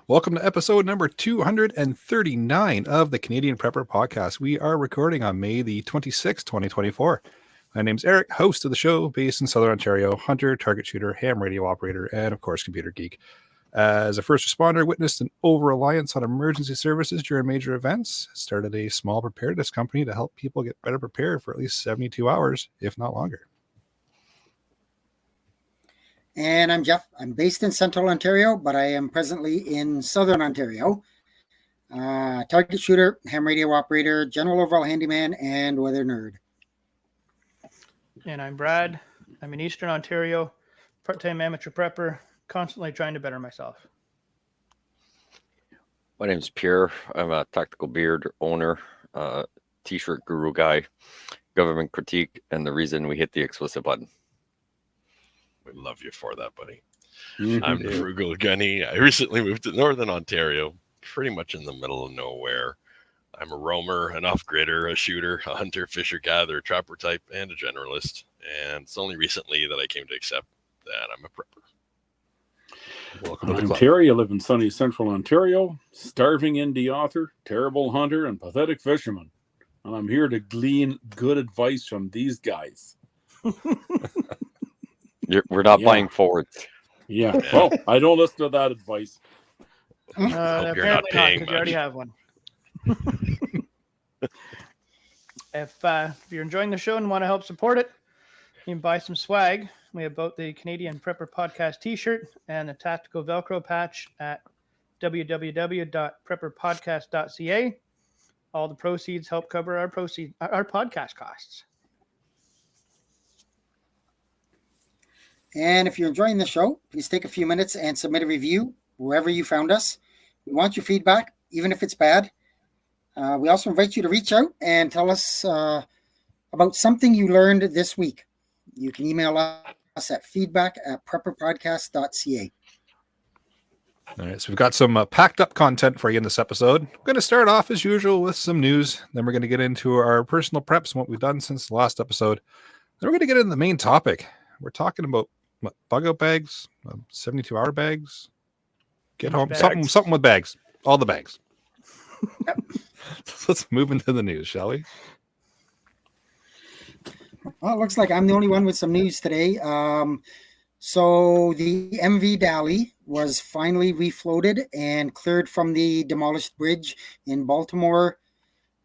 Welcome to episode number 239 of the Canadian Prepper Podcast. We are recording on May the 26th, 2024. My name's Eric, host of the show, based in Southern Ontario, hunter, target shooter, ham radio operator, and of course, computer geek. As a first responder, witnessed an over-reliance on emergency services during major events, started a small preparedness company to help people get better prepared for at least 72 hours, if not longer. And I'm Jeff. I'm based in Central Ontario, but I am presently in Southern Ontario. Target shooter, ham radio operator, general overall handyman, and weather nerd. And I'm Brad. I'm in Eastern Ontario, part-time amateur prepper, constantly trying to better myself. My name's Pierre. I'm a Tactical Beard owner, t-shirt guru guy, government critique, and the reason we hit the explicit button. We love you for that, buddy. I'm Frugal Gunny. I recently moved to Northern Ontario, pretty much in the middle of nowhere. I'm a roamer, an off-gridder, a shooter, a hunter, fisher, gatherer, trapper type, and a generalist. And it's only recently that I came to accept that I'm a prepper. Welcome to the I'm club. Terry. I live in sunny Central Ontario, starving indie author, terrible hunter, and pathetic fisherman. And I'm here to glean good advice from these guys. We're not buying forwards. Yeah. Well, I don't listen to that advice. Hope you're not Apparently paying because you already much. have one. If you're enjoying the show and want to help support it, you can buy some swag. We have both the Canadian Prepper Podcast t-shirt and the Tactical Velcro patch at www.prepperpodcast.ca. All the proceeds help cover our podcast costs. And if you're enjoying the show, please take a few minutes and submit a review wherever you found us. We want your feedback, even if it's bad. We also invite you to reach out and tell us about something you learned this week. You can email us at feedback@prepperpodcast.ca. All right, so we've got some packed up content for you in this episode. We're going to start off as usual with some news. Then we're going to get into our personal preps and what we've done since the last episode. Then we're going to get into the main topic. We're talking about bug out bags, 72-hour bags, get home, Bags. something with bags, all the bags. So let's move into the news, shall we? Well, it looks like I'm the only one with some news today. So the MV Dali was finally refloated and cleared from the demolished bridge in Baltimore.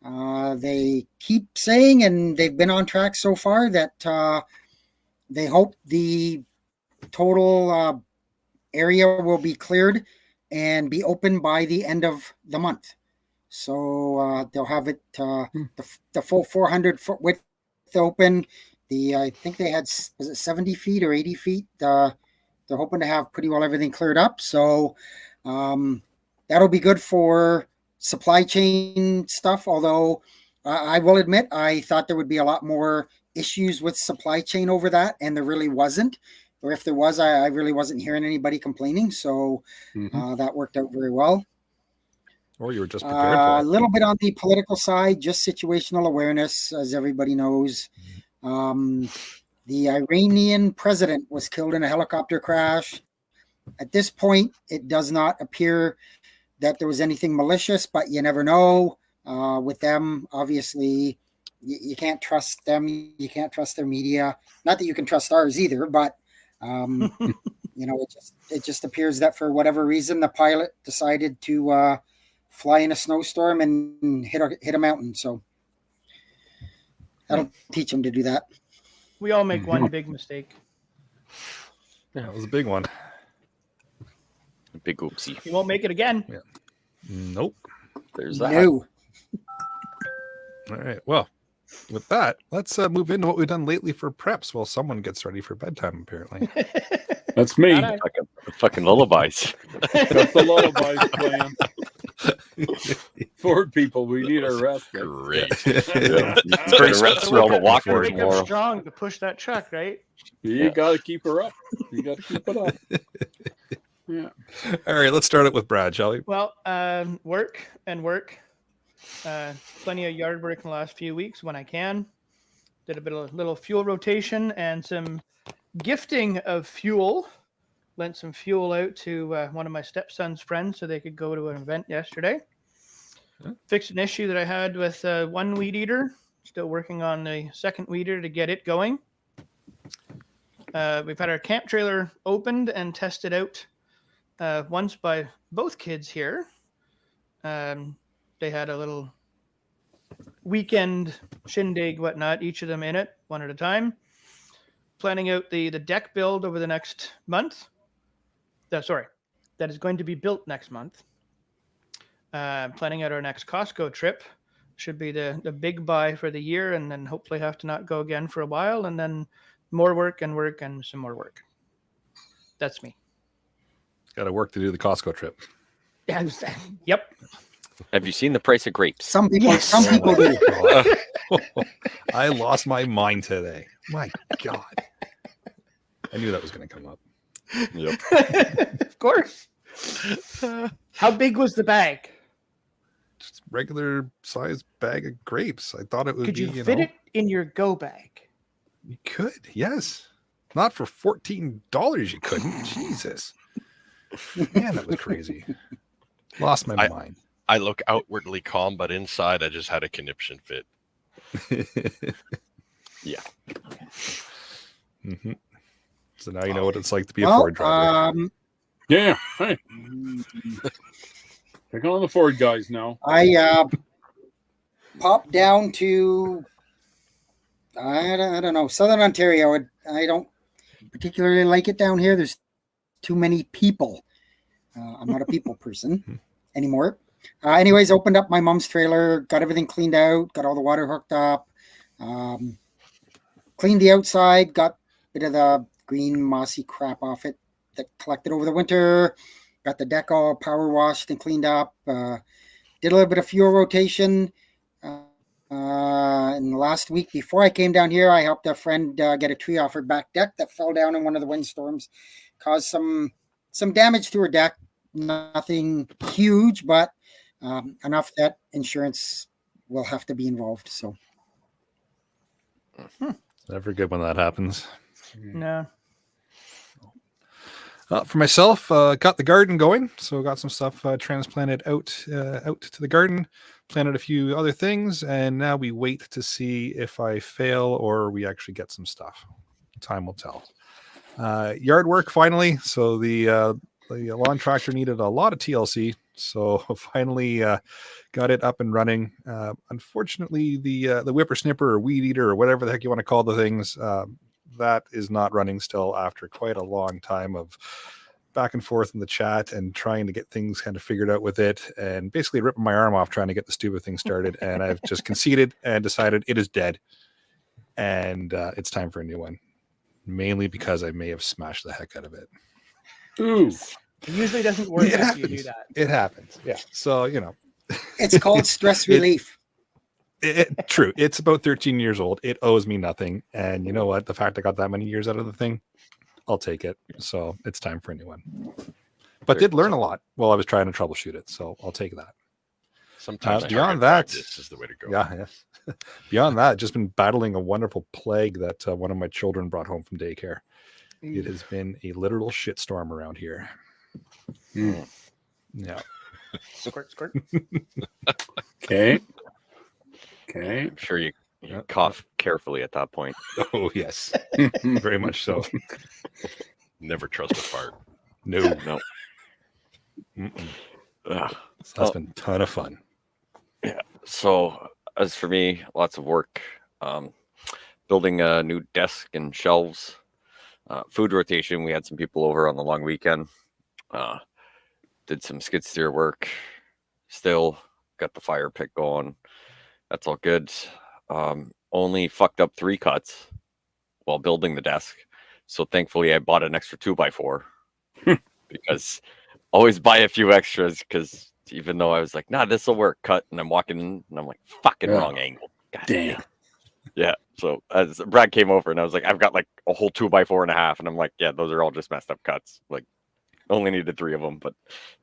They keep saying, and they've been on track so far, that they hope the total area will be cleared and be open by the end of the month. So they'll have it the full 400-foot width open. I think they had, was it 70 feet or 80 feet? They're hoping to have pretty well everything cleared up. So that'll be good for supply chain stuff. Although I will admit, I thought there would be a lot more issues with supply chain over that, and there really wasn't. Or if there was, I really wasn't hearing anybody complaining. So that worked out very well. Or you were just prepared for A it. little bit on the political side, just situational awareness, as everybody knows. The Iranian president was killed in a helicopter crash. At this point, it does not appear that there was anything malicious, but you never know. With them, obviously, you can't trust them. You can't trust their media. Not that you can trust ours either, but it just appears that for whatever reason, the pilot decided to fly in a snowstorm and hit a mountain. So that'll teach them to do that. We all make one big mistake. Yeah, it was a big one. Big oopsie. You won't make it again. Nope. There's that. No. All right. Well, with that, let's move into what we've done lately for preps while someone gets ready for bedtime, apparently. That's me. Not I. Fucking lullabies. Got the lullabies playing. Ford people, we need our rest. Great. It's great rest through all the walking Wake up tomorrow. strong to push that truck, right? You got to keep her up. You got to keep it up. Yeah. All right, let's start it with Brad, shall we? Well, work. Plenty of yard work in the last few weeks when I can. Did a bit of little fuel rotation and some gifting of fuel lent some fuel out to one of my stepson's friends so they could go to an event yesterday. Fixed an issue that I had with one weed eater. Still working on the second weed eater to get it going. We've had our camp trailer opened and tested out once by both kids here. They had a little weekend shindig, whatnot, each of them in it, one at a time. Planning out the deck build over the next month. That is going to be built next month. Planning out our next Costco trip. Should be the big buy for the year, and then hopefully have to not go again for a while, and then more work and some more work. That's me. Got to work to do the Costco trip. Yeah. Yep. Have you seen the price of grapes? Some people, Yes. some people do. I lost my mind today. My God. I knew that was going to come up. Yep. Of course. How big was the bag? Just regular size bag of grapes. I thought it would Could be, you fit it in your go bag? You could, yes. Not for $14, you couldn't. Jesus. Man, that was crazy. Lost my mind. I look outwardly calm, but inside I just had a conniption fit. Yeah. Mm-hmm. So now you know what it's like to be a Well, Ford driver. Yeah. Hey, take on the Ford guys now. I popped down to I don't know, Southern Ontario. I don't particularly like it down here. There's too many people. I'm not a people person anymore. Anyways, opened up my mom's trailer, got everything cleaned out, got all the water hooked up, cleaned the outside, got a bit of the green mossy crap off it that collected over the winter, got the deck all power washed and cleaned up, did a little bit of fuel rotation. And last week before I came down here, I helped a friend get a tree off her back deck that fell down in one of the windstorms, caused some damage to her deck. Nothing huge, but enough that insurance will have to be involved. So Never good when that happens. No. For myself, got the garden going, so got some stuff transplanted out to the garden, planted a few other things, and now we wait to see if I fail or we actually get some stuff. Time will tell. Yard work finally. So the lawn tractor needed a lot of TLC, so finally got it up and running. Unfortunately, the whippersnipper or weed eater or whatever the heck you want to call the things, that is not running still after quite a long time of back and forth in the chat and trying to get things kind of figured out with it, and basically ripping my arm off trying to get the stupid thing started. And I've just conceded and decided it is dead, and it's time for a new one, mainly because I may have smashed the heck out of it. Ooh. It usually doesn't work It after you do happens. that. It happens. Yeah. So, it's called stress relief. True. It's about 13 years old. It owes me nothing. And you know what? The fact I got that many years out of the thing, I'll take it. So it's time for a new one. But did learn a lot while I was trying to troubleshoot it. So I'll take that. Sometimes beyond target that- practice is the way to go. Yeah. Beyond that, just been battling a wonderful plague that one of my children brought home from daycare. It has been a literal shitstorm around here. Mm. Yeah. Squirt, squirt. Okay. I'm sure you Yeah. cough carefully at that point. Oh, yes. Very much so. Never trust a fart. No. No. Mm-mm. Ugh. So that's been a ton of fun. So as for me, lots of work. Building a new desk and shelves. Food rotation. We had some people over on the long weekend. Did some skid steer work. Still got the fire pit going. That's all good. Only fucked up 3 cuts while building the desk. So thankfully I bought an extra 2x4 because always buy a few extras, because even though I was like, nah, this will work, cut, and I'm walking in and I'm like, fucking wrong angle. God Damn. Yeah. So as Brad came over and I was like, I've got like a whole 2x4.5, and I'm like, yeah, those are all just messed up cuts. Like, only needed 3 of them, but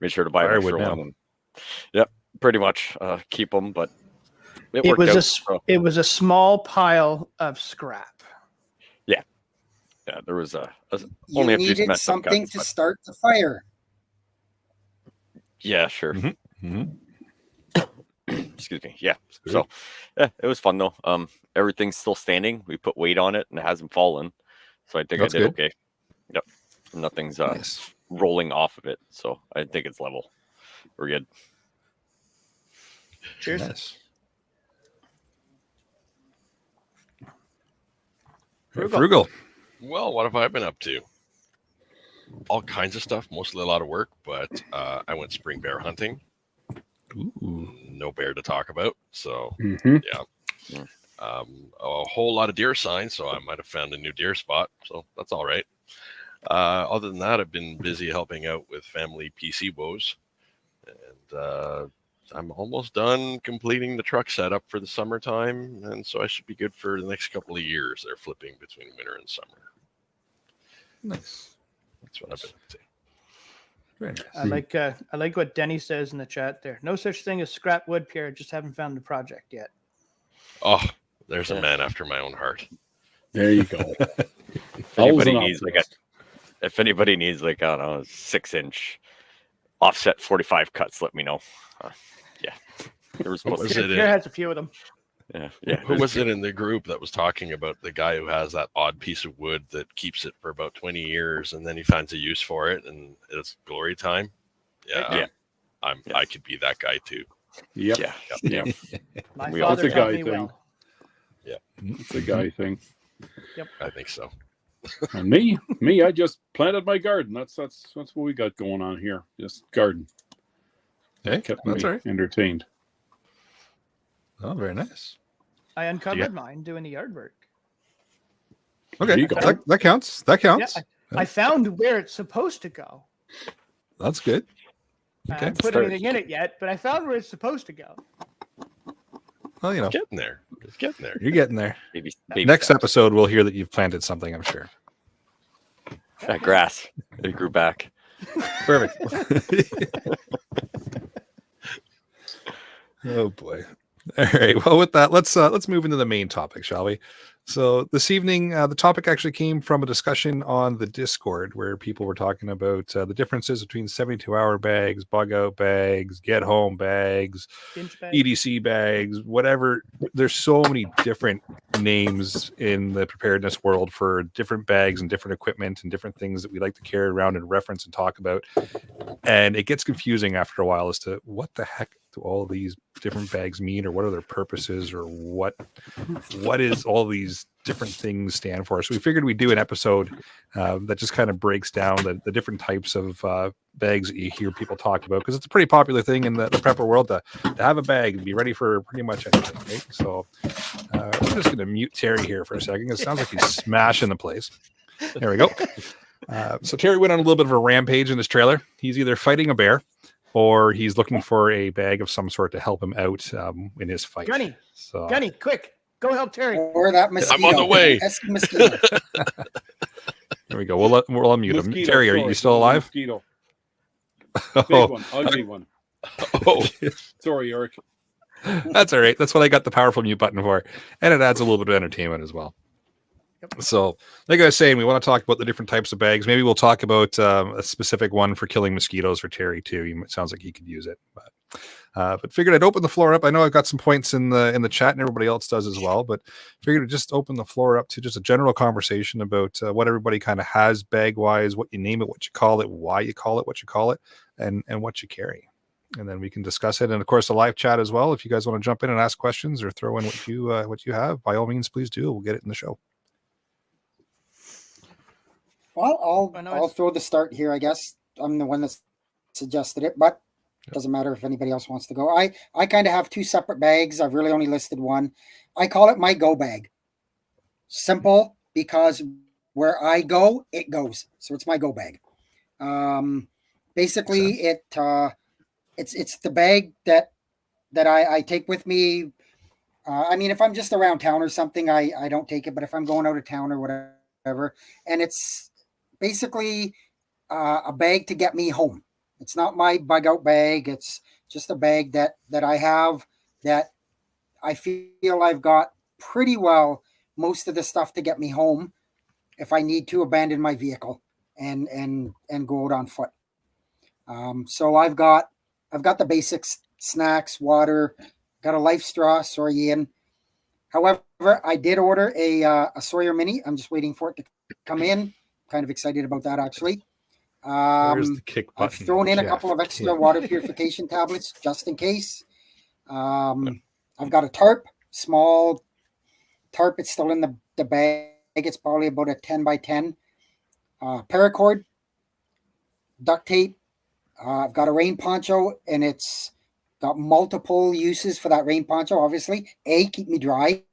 made sure to buy an Firewood extra now. one. And, yep, pretty much keep them, but it It worked was out. a So, it was a small pile of scrap. Yeah, there was You only a few needed messed up something cuts, to but start the fire. yeah, sure. Mhm. Excuse me. Yeah. So, yeah, it was fun though. Everything's still standing. We put weight on it and it hasn't fallen, so I think That's I did good. okay. Yep. Nothing's Nice. rolling off of it, so I think it's level. We're good. Cheers. Nice. Frugal. Frugal. Well, what have I been up to? All kinds of stuff, mostly a lot of work, but I went spring bear hunting. Ooh. No bear to talk about. So, Mhm. a whole lot of deer signs, so I might have found a new deer spot. So that's all right. Other than that, I've been busy helping out with family PC woes. And I'm almost done completing the truck setup for the summertime. And so I should be good for the next couple of years. They're flipping between winter and summer. Nice. That's what I've been up to. Very nice. I like what Denny says in the chat there. No such thing as scrap wood, Pierre. Just haven't found the project yet. Oh, there's Yeah. a man after my own heart. There you go. If anybody Thousand needs optimist. if anybody needs like I don't know, 6-inch offset 45 cuts, let me know. Yeah, there was supposed was to it? Pierre has a few of them. yeah. Who was it in the group that was talking about the guy who has that odd piece of wood that keeps it for about 20 years and then he finds a use for it and it's glory time? Yeah. Yeah. I could be that guy too. Yep. Yeah. Yep. My We all father It's a taught guy me thing. well. It's a guy thing. I think so. And me, I just planted my garden. That's what we got going on here. Just garden. Hey, Kept that's me all right. entertained. Oh, very nice. I uncovered mine doing the yard work. There Okay, you go. that counts. That counts. I found where it's supposed to go. That's good. I Okay. haven't put Start. anything in it yet, but I found where it's supposed to go. Well, you know, Getting there. It's getting there. you're getting there. Baby Next steps. episode, we'll hear that you've planted something, I'm sure. That grass. It grew back. Perfect. Oh boy. All right. Well, with that, let's move into the main topic, shall we? So this evening, the topic actually came from a discussion on the Discord where people were talking about the differences between 72-hour bags, bug out bags, get home bags, Inch bag. EDC bags, whatever. There's so many different names in the preparedness world for different bags and different equipment and different things that we like to carry around and reference and talk about. And it gets confusing after a while as to what the heck do all these different bags mean, or what are their purposes, or what is all these different things stand for. So we figured we'd do an episode that just kind of breaks down the different types of bags that you hear people talk about, because it's a pretty popular thing in the prepper world to have a bag and be ready for pretty much anything, right? So I'm just going to mute Terry here for a second. It sounds like he's smashing the place. There we go. So Terry went on a little bit of a rampage in this trailer. He's either fighting a bear or he's looking for a bag of some sort to help him out in his fight. Gunny, So Gunny, quick, go help Terry. Or that mosquito. I'm on the way. That's the mosquito. there we go. We'll unmute him. Mosquito, Terry, are you sorry. still alive? Mosquito. Big Oh, one, ugly one. Oh, Sorry, Eric. that's all right. That's what I got the powerful mute button for. And it adds a little bit of entertainment as well. So, like I was saying, we want to talk about the different types of bags. Maybe we'll talk about a specific one for killing mosquitoes for Terry too. It sounds like he could use it. But figured I'd open the floor up. I know I've got some points in the chat, and everybody else does as well. But figured I'd just open the floor up to just a general conversation about what everybody kind of has bag wise, what you name it, what you call it, why you call it, what you call it, and what you carry. And then we can discuss it. And of course, the live chat as well. If you guys want to jump in and ask questions or throw in what you have, by all means, please do. We'll get it in the show. Well, I'll throw the start here, I guess. I'm the one that suggested it, but it doesn't matter if anybody else wants to go. I kind of have two separate bags. I've really only listed one. I call it my go bag. Simple, because where I go, it goes. So it's my go bag. Basically, it's the bag that I take with me. I mean, if I'm just around town or something, I don't take it. But if I'm going out of town or whatever, and it's basically a bag to get me home. It's not my bug out bag. It's just a bag that I have that I feel I've got pretty well most of the stuff to get me home. if I need to abandon my vehicle and go out on foot. So I've got the basics: snacks, water, got a life straw. Sorry, Ian. However, I did order a Sawyer Mini. I'm just waiting for it to come in. Kind of excited about that, actually. Where's the kick button? I've thrown in a Jeff? couple of extra Yeah. water purification tablets just in case. I've got a tarp, small tarp. It's still in the bag. It's probably about a 10 by 10. Paracord, duct tape. I've got a rain poncho, and it's got multiple uses for that rain poncho. Obviously, keep me dry.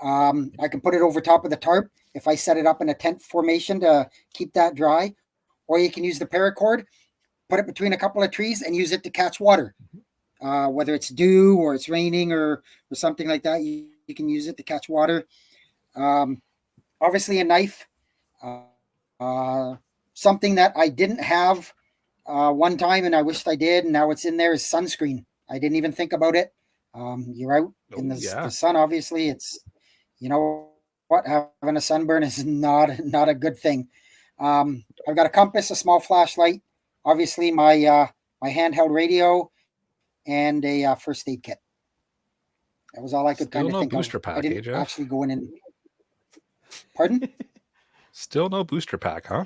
I can put it over top of the tarp if I set it up in a tent formation to keep that dry. Or you can use the paracord, put it between a couple of trees, and use it to catch water. Whether it's dew or it's raining or something like that, you can use it to catch water. Obviously, a knife. Something that I didn't have one time and I wished I did, and now it's in there, is sunscreen. I didn't even think about it. You're out in the sun, obviously. It's, you know what, having a sunburn is not a good thing. I've got a compass, a small flashlight, obviously my handheld radio, and a first aid kit. That was all I could kind of think booster of. pack, I didn't Jeff? actually go in and... Pardon? Still no booster pack, huh?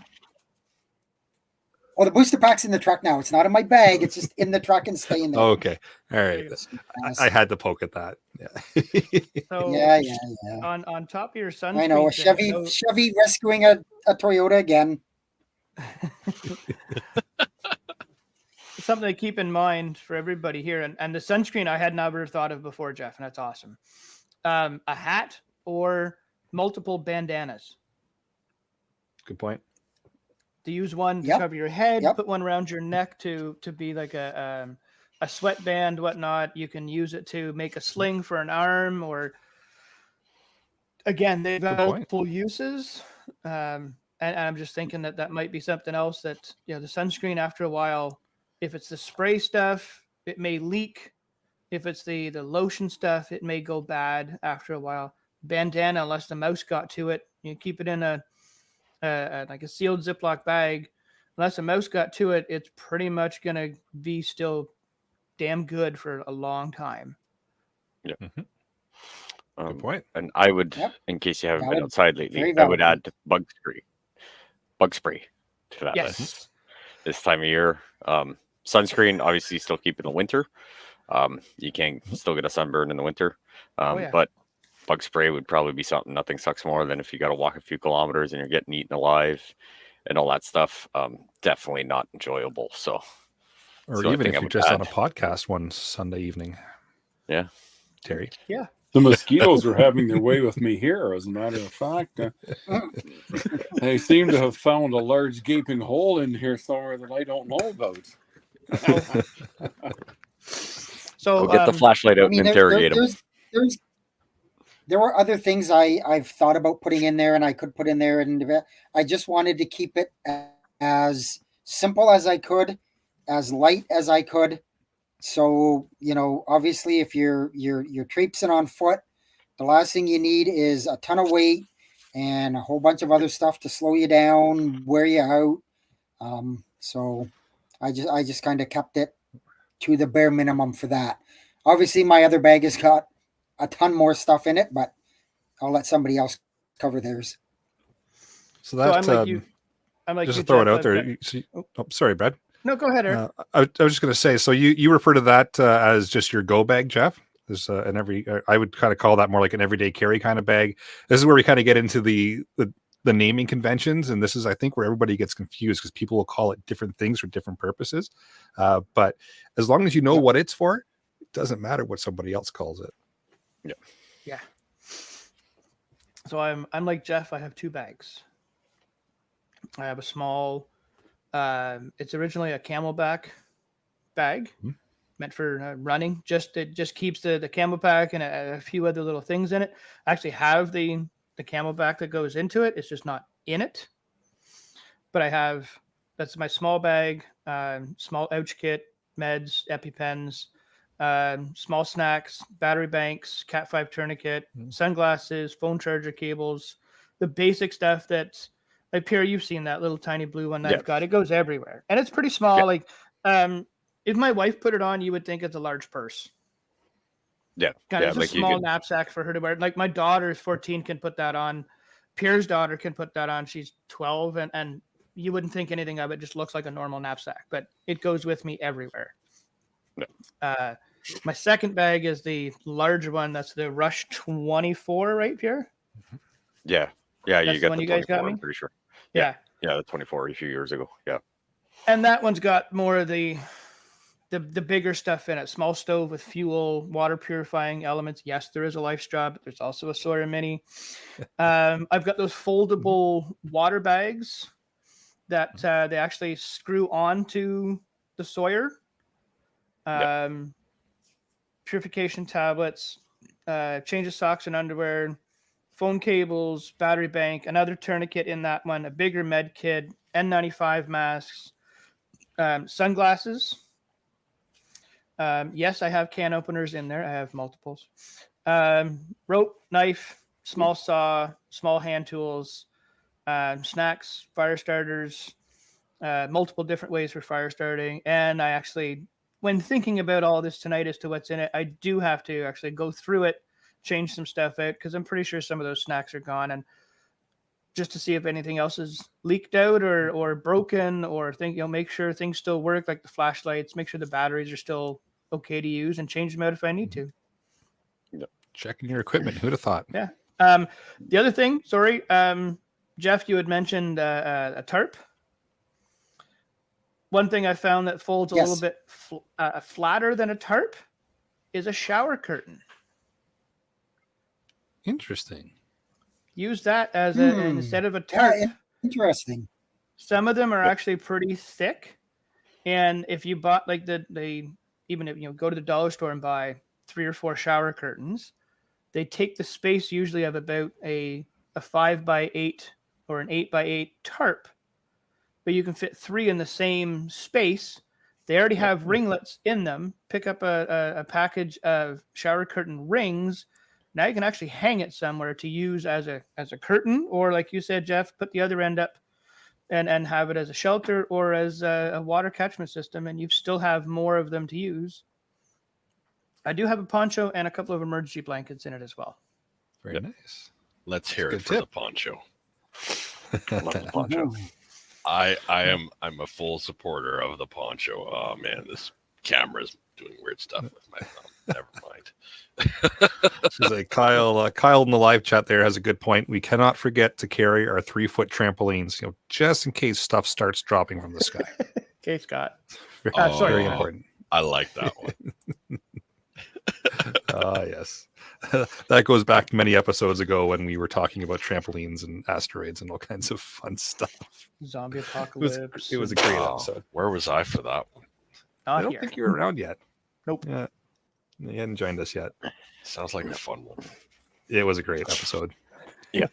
Oh, the booster pack's in the truck now. It's not in my bag. It's just in the truck and staying there. Oh, okay. All right. I had to poke at that. Yeah. So Yeah. on top of your sunscreen, I know, a Chevy rescuing a Toyota again. Something to keep in mind for everybody here, and the sunscreen I had never thought of before, Jeff, and that's awesome. A hat or multiple bandanas. Good point. To use one to cover your head, put one around your neck to be like a sweatband, whatnot. You can use it to make a sling for an arm, or again, they've got multiple uses. And I'm just thinking that might be something else that, the sunscreen, after a while, if it's the spray stuff, it may leak. If it's the lotion stuff, it may go bad after a while. Bandana, unless the mouse got to it, you keep it in like a sealed Ziploc bag. Unless a mouse got to it, it's pretty much going to be still damn good for a long time. Yeah. Mm-hmm. Good point. And I would, in case you haven't been outside lately, I would add bug spray to that list this time of year. Sunscreen, obviously, still keep in the winter. You can still get a sunburn in the winter, but bug spray would probably be something. Nothing sucks more than if you got to walk a few kilometers and you're getting eaten alive and all that stuff. Definitely not enjoyable. So, or even if you're just on a podcast one Sunday evening. Yeah, Terry. Yeah. The mosquitoes are having their way with me here, as a matter of fact. They seem to have found a large gaping hole in here somewhere that I don't know about. So we'll get the flashlight out and interrogate them. There were other things I've thought about putting in there, and I could put in there, and I just wanted to keep it as simple as I could, as light as I could. So, obviously, if you're traipsing on foot, the last thing you need is a ton of weight and a whole bunch of other stuff to slow you down, wear you out. So I just kind of kept it to the bare minimum for that. Obviously, my other bag has got a ton more stuff in it, but I'll let somebody else cover theirs. So that's I'm like just to throw it out there. Sorry, Brad. No, go ahead, Eric. I was just going to say, so you refer to that as just your go bag, Jeff? There's I would kind of call that more like an everyday carry kind of bag. This is where we kind of get into the naming conventions, and this is, I think, where everybody gets confused because people will call it different things for different purposes. But as long as you know what it's for, it doesn't matter what somebody else calls it. Yeah. So I'm like Jeff. I have two bags. I have a small. It's originally a Camelback bag meant for running. It just keeps the Camelback and a few other little things in it. I actually have the Camelback that goes into it. It's just not in it. But that's my small bag, small ouch kit, meds, EpiPens, small snacks, battery banks, Cat 5 tourniquet, sunglasses, phone charger cables, the basic stuff that's like Pierre, you've seen that little tiny blue one that Yeah. I've got. It goes everywhere, and it's pretty small. Yeah. Like, if my wife put it on, you would think it's a large purse. Yeah. Kind Yeah. of Like a you small could, knapsack for her to wear. Like my daughter's 14 can put that on. Pierre's daughter can put that on. She's 12, and you wouldn't think anything of it. Just looks like a normal knapsack, but it goes with me everywhere. Yeah. My second bag is the larger one. That's the Rush 24, right, Pierre? yeah. Yeah. That's You the got one the you guys 24, got me? I'm pretty sure. Yeah. Yeah. The 24 a few years ago. Yeah. And that one's got more of the bigger stuff in it. Small stove with fuel, water purifying elements. Yes, there is a Life Straw, but there's also a Sawyer Mini. I've got those foldable water bags that they actually screw onto the Sawyer. Purification tablets, change of socks and underwear, phone cables, battery bank, another tourniquet in that one, a bigger med kit, N95 masks, sunglasses. Yes, I have can openers in there. I have multiples. Rope, knife, small saw, small hand tools, snacks, fire starters, multiple different ways for fire starting. And I actually, when thinking about all this tonight as to what's in it, I do have to actually go through it, change some stuff out, because I'm pretty sure some of those snacks are gone. And just to see if anything else is leaked out or broken, or make sure things still work, like the flashlights, make sure the batteries are still okay to use, and change them out if I need to. Checking your equipment. Who'd have thought? Yeah. The other thing, sorry, Jeff, you had mentioned a tarp. One thing I found that folds a Yes. little bit flatter than a tarp is a shower curtain. Interesting. Use that as instead of a Yeah, tarp. interesting. Some of them are actually pretty thick, and if you bought like even if go to the dollar store and buy 3 or 4 shower curtains, they take the space usually of about a 5x8 or an 8x8 tarp, but you can fit 3 in the same space. They already have ringlets in them. Pick up a package of shower curtain rings. Now you can actually hang it somewhere to use as a curtain, or like you said, Jeff, put the other end up and have it as a shelter or as a water catchment system, and you still have more of them to use. I do have a poncho and a couple of emergency blankets in it as well. Very nice. Let's hear That's it a for good the poncho. Love the poncho. I'm a full supporter of the poncho. Oh man, this camera's doing weird stuff with my thumb. Never mind. She's like, Kyle in the live chat there has a good point. We cannot forget to carry our 3-foot trampolines, just in case stuff starts dropping from the sky. Okay, Scott. Very, very Oh. important. I like that one. Ah, yes. That goes back many episodes ago when we were talking about trampolines and asteroids and all kinds of fun stuff. Zombie It was, apocalypse. it was a great Wow. episode. Where was I for that one? I Not don't here. think you were around yet. Nope. Yeah. You hadn't joined us yet. Sounds like a fun one. It was a great episode. Yeah.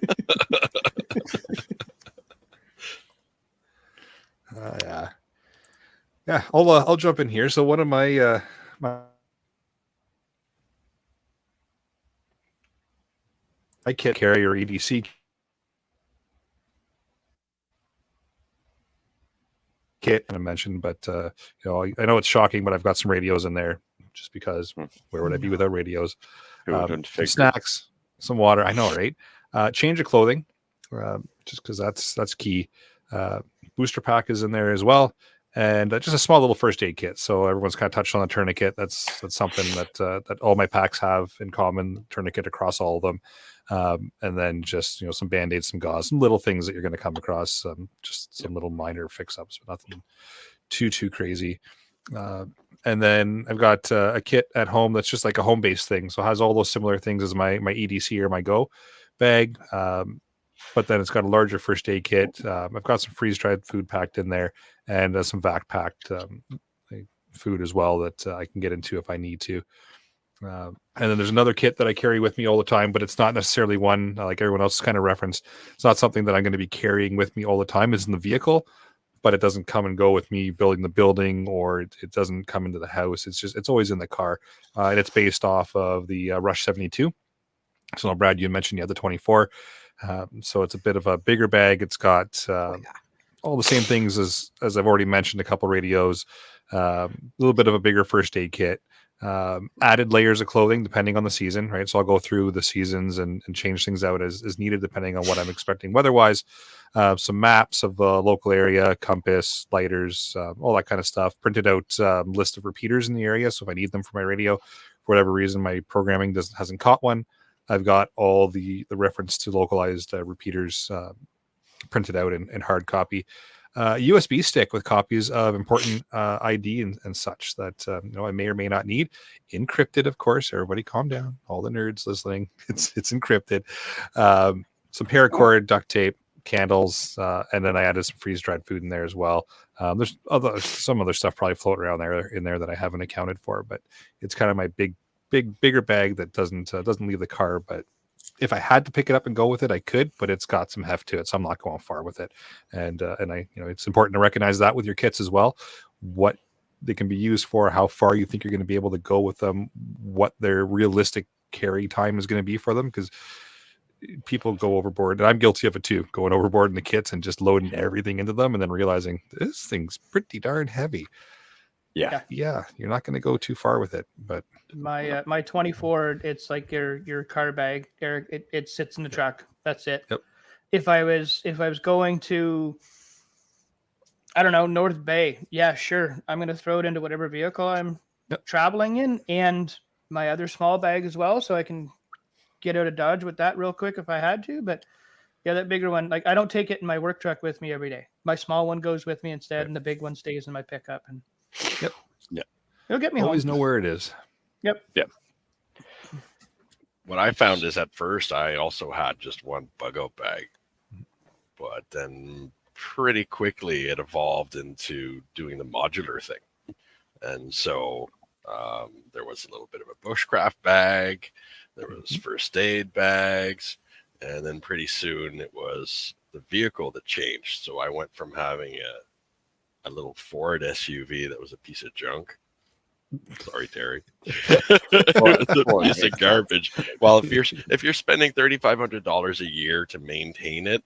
Yeah. Yeah, I'll jump in here. So one of my my kit carrier EDC kit I mentioned, but I know it's shocking, but I've got some radios in there just because where would I be without radios? Who wouldn't Some figure? snacks, some water. I know, right? Change of clothing, just because that's key. Booster pack is in there as well, and just a small little first aid kit. So everyone's kind of touched on the tourniquet. That's something that all my packs have in common. Tourniquet across all of them, and then just some band-aids, some gauze, some little things that you're going to come across. Just some little minor fix-ups, but nothing too crazy. And then I've got a kit at home that's just like a home-based thing. So it has all those similar things as my EDC or my Go bag. But then it's got a larger first aid kit. I've got some freeze-dried food packed in there and some vac-packed food as well that I can get into if I need to. And then there's another kit that I carry with me all the time, but it's not necessarily one like everyone else kind of referenced. It's not something that I'm going to be carrying with me all the time. It's in the vehicle, but it doesn't come and go with me building the building, or it doesn't come into the house. It's always in the car. And it's based off of the Rush 72. So Brad, you mentioned you had the 24. So it's a bit of a bigger bag. It's got all the same things as I've already mentioned, a couple radios, a little bit of a bigger first aid kit, added layers of clothing depending on the season, right? So I'll go through the seasons and change things out as needed depending on what I'm expecting weather-wise. Some maps of the local area, compass, lighters, all that kind of stuff. Printed out list of repeaters in the area, so if I need them for my radio, for whatever reason my programming hasn't caught one, I've got all the reference to localized repeaters printed out in hard copy. USB stick with copies of important ID and such that I may or may not need. Encrypted, of course. Everybody, calm down. All the nerds listening, it's encrypted. Some paracord, duct tape, candles, and then I added some freeze dried food in there as well. There's some other stuff probably floating around in there that I haven't accounted for, but it's kind of my bigger bag that doesn't leave the car. But if I had to pick it up and go with it, I could, but it's got some heft to it, so I'm not going far with it. And I, it's important to recognize that with your kits as well, what they can be used for, how far you think you're going to be able to go with them, what their realistic carry time is going to be for them, because people go overboard, and I'm guilty of it too, going overboard in the kits and just loading everything into them and then realizing this thing's pretty darn heavy. Yeah, you're not going to go too far with it. But my 24, it's like your car bag, Eric. It sits in the truck. That's it. Yep. If I was going to, I don't know, North Bay, yeah, sure, I'm going to throw it into whatever vehicle I'm traveling in, and my other small bag as well, so I can get out of Dodge with that real quick if I had to. But yeah, that bigger one, like I don't take it in my work truck with me every day. My small one goes with me instead, and the big one stays in my pickup. And it'll get me always home. know where it is. Yep. What I found is at first I also had just one bug out bag, but then pretty quickly it evolved into doing the modular thing. And so there was a little bit of a bushcraft bag, there was first aid bags, and then pretty soon it was the vehicle that changed. So I went from having a little Ford SUV that was a piece of junk. Sorry, Terry. It's a piece of garbage. Well, if you're spending $3,500 a year to maintain it,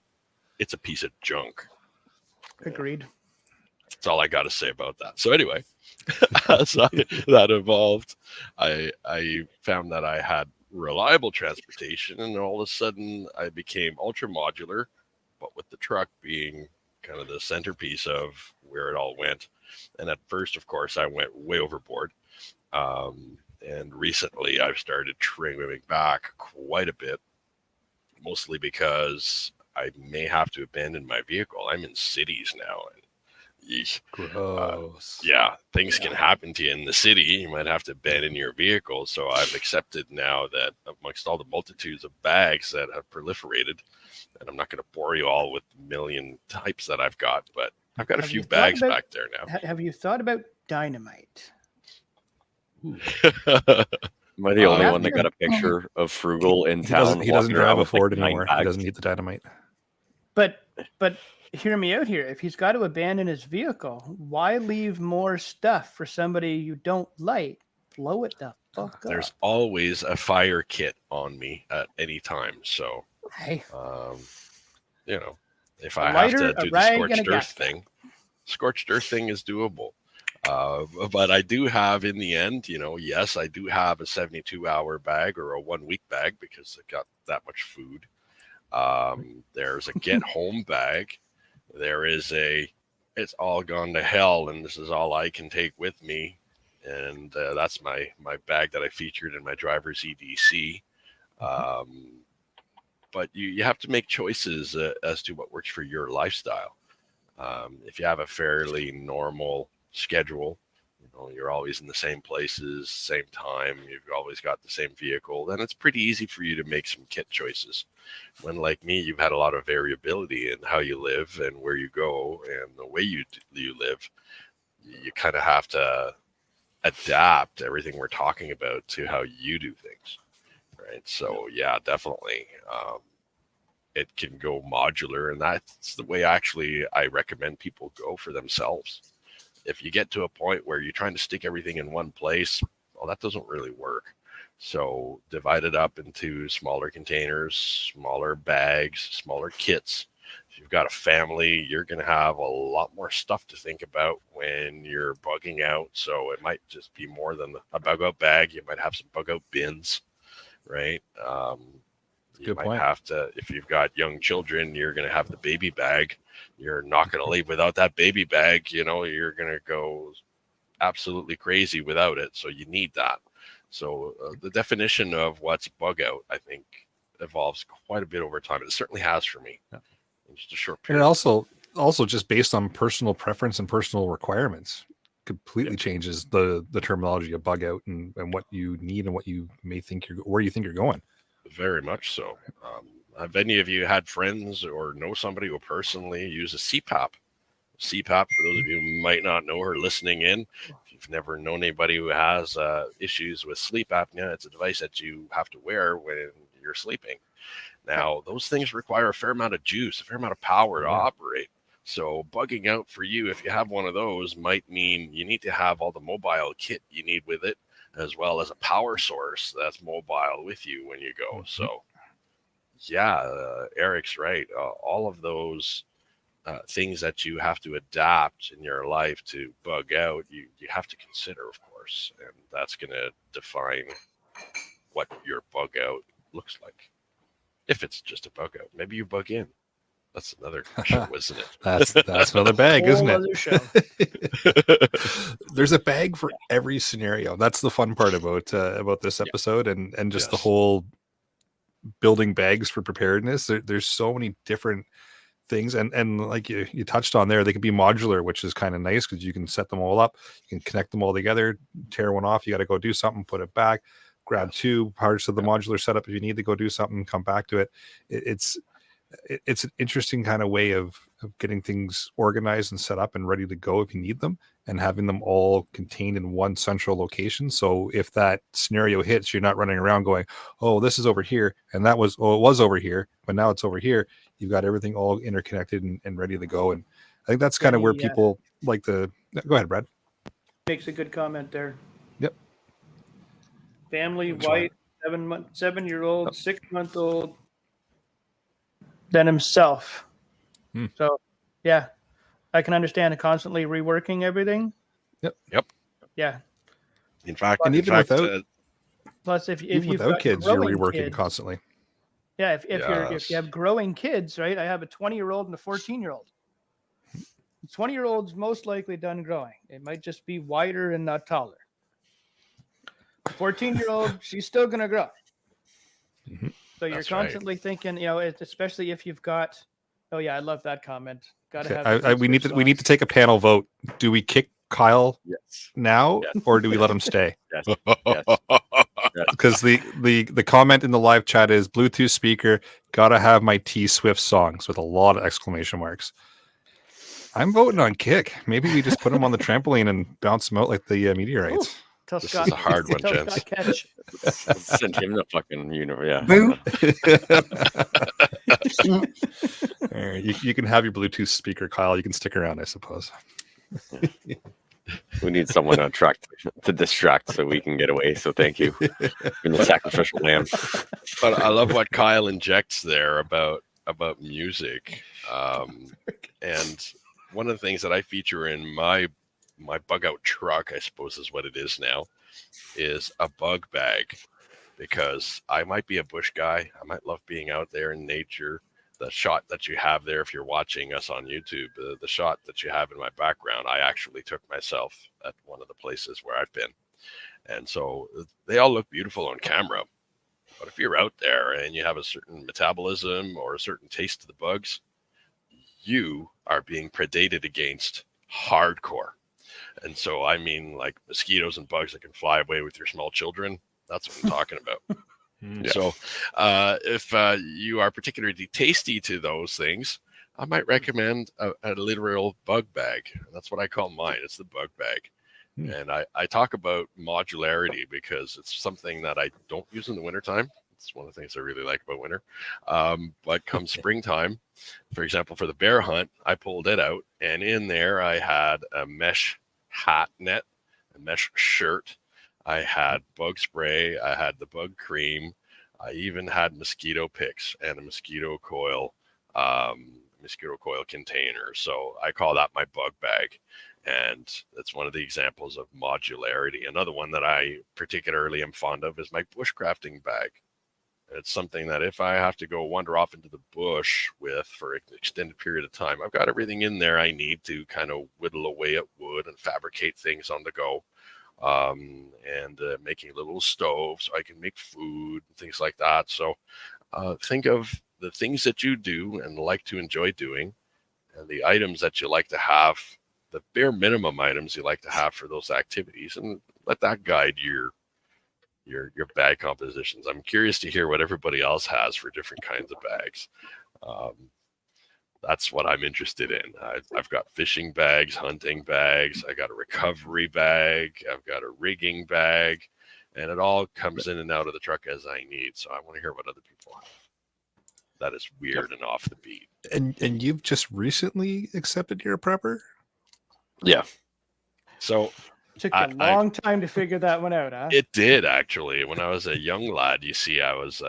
it's a piece of junk. Agreed. That's all I got to say about that. So anyway, as that evolved, I found that I had reliable transportation, and all of a sudden I became ultra modular, but with the truck being kind of the centerpiece of where it all went. And at first, of course, I went way overboard. And recently I've started trimming back quite a bit, mostly because I may have to abandon my vehicle. I'm in cities now. And gross. Things can happen to you in the city. You might have to abandon your vehicle. So I've accepted now that amongst all the multitudes of bags that have proliferated, and I'm not going to bore you all with a million types that I've got, but I've got a few bags back there now. Have you thought about dynamite? Am I the only one that got a picture of Frugal in town? He doesn't drive a Ford like anymore. He doesn't need the dynamite. But hear me out here. If he's got to abandon his vehicle, why leave more stuff for somebody you don't like? Blow it the fuck up. There's always a fire kit on me at any time. So, hey. If I have to do the scorched earth thing is doable. But I do have, in the end, yes, I do have a 72-hour bag or a 1-week bag because I got that much food. There's a get home bag. There is it's all gone to hell, and this is all I can take with me. And that's my bag that I featured in my driver's EDC. But you have to make choices as to what works for your lifestyle. If you have a fairly normal schedule, you're always in the same places, same time, you've always got the same vehicle, then it's pretty easy for you to make some kit choices. When, like me, you've had a lot of variability in how you live and where you go and the way you live, you kind of have to adapt everything we're talking about to how you do things, right? So yeah, definitely it can go modular, and that's the way actually I recommend people go for themselves. If you get to a point where you're trying to stick everything in one place, well, that doesn't really work. So divide it up into smaller containers, smaller bags, smaller kits. If you've got a family, you're going to have a lot more stuff to think about when you're bugging out. So it might just be more than a bug out bag. You might have some bug out bins, right? You Good might point. have to, if you've got young children, you're going to have the baby bag. You're not going to leave without that baby bag. You know, you're going to go absolutely crazy without it. So you need that. So the definition of what's bug out, I think, evolves quite a bit over time. It certainly has for me. Yeah. In just a short And period. it also just based on personal preference and personal requirements completely changes the terminology of bug out and what you need and what you may think where you think you're going. Very much so. Have any of you had friends or know somebody who personally uses CPAP? CPAP, for those of you who might not know or listening in, if you've never known anybody who has issues with sleep apnea, it's a device that you have to wear when you're sleeping. Now, those things require a fair amount of juice, a fair amount of power to operate. So bugging out for you, if you have one of those, might mean you need to have all the mobile kit you need with it, as well as a power source that's mobile with you when you go. So, yeah, Eric's right. All of those things that you have to adapt in your life to bug out, you have to consider, of course, and that's going to define what your bug out looks like. If it's just a bug out, maybe you bug in. That's another show, isn't it? That's another bag, isn't Whole it? other show. There's a bag for every scenario. That's the fun part about this episode and just the Yes. whole building bags for preparedness. There's so many different things, and like you touched on there, they can be modular, which is kind of nice because you can set them all up, you can connect them all together, tear one off, you got to go do something, put it back, grab two parts of the modular setup if you need to go do something, come back to it. It's an interesting kind of way of getting things organized and set up and ready to go if you need them, and having them all contained in one central location. So if that scenario hits, you're not running around going, oh, this is over here, and it was over here, but now it's over here. You've got everything all interconnected and ready to go. And I think that's kind of where people like to go ahead, Brad. Makes a good comment there. Yep. Family, That's wife, 7-year-old, 6-month-old, then himself. So, yeah, I can understand constantly reworking everything. Yep. Yeah. In fact, And even without Plus, if even you've without got kids, you're growing reworking kids, constantly. yeah, if Yes. you have growing kids, right? I have a 20-year-old and a 14-year-old. The 20-year-old's most likely done growing. It might just be wider and not taller. The 14-year-old, she's still gonna grow. Mhm. So you're That's right. constantly thinking, especially if you've got. Oh yeah, I love that comment. Got to Okay, have. we need to take a panel vote. Do we kick Kyle Yes. now, Yes. or do we let him stay? Yes. Yes. Because the comment in the live chat is Bluetooth speaker, gotta have my T Swift songs with a lot of exclamation marks. I'm voting on kick. Maybe we just put him on the trampoline and bounce him out like the meteorites. Tell This Scott, is a hard one, tell gents. Scott Catch. Send him the fucking universe. Yeah. Boo. All right, you can have your Bluetooth speaker, Kyle. You can stick around, I suppose. We need someone on track to distract so we can get away. So thank you. Being the sacrificial lamb. But I love what Kyle injects there about music. And one of the things that I feature in my bug out truck, I suppose is what it is now, is a bug bag, because I might be a bush guy. I might love being out there in nature. The shot that you have there, if you're watching us on YouTube, the shot that you have in my background, I actually took myself at one of the places where I've been. And so they all look beautiful on camera. But if you're out there and you have a certain metabolism or a certain taste to the bugs, you are being predated against hardcore. And so, I mean, like mosquitoes and bugs that can fly away with your small children. That's what I'm talking about. Yeah. So if you are particularly tasty to those things, I might recommend a literal bug bag. That's what I call mine. It's the bug bag. And I talk about modularity because it's something that I don't use in the wintertime. It's one of the things I really like about winter. But come springtime, for example, for the bear hunt, I pulled it out, and in there I had a mesh hat net, a mesh shirt, I had bug spray. I had the bug cream. I even had mosquito picks and a mosquito coil container. So I call that my bug bag. And that's one of the examples of modularity. Another one that I particularly am fond of is my bushcrafting bag. It's something that if I have to go wander off into the bush with for an extended period of time, I've got everything in there I need to kind of whittle away at wood and fabricate things on the go. And making a little stove so I can make food and things like that. So think of the things that you do and like to enjoy doing, and the items that you like to have, the bare minimum items you like to have for those activities, and let that guide your bag compositions. I'm curious to hear what everybody else has for different kinds of bags. That's what I'm interested in. I've got fishing bags, hunting bags. I got a recovery bag. I've got a rigging bag, and it all comes in and out of the truck as I need. So I want to hear what other people have. That is weird and off the beat. And you've just recently accepted you're a prepper? Yeah. So Took a long time to figure that one out, huh? it did, actually. When I was a young lad, you see, I was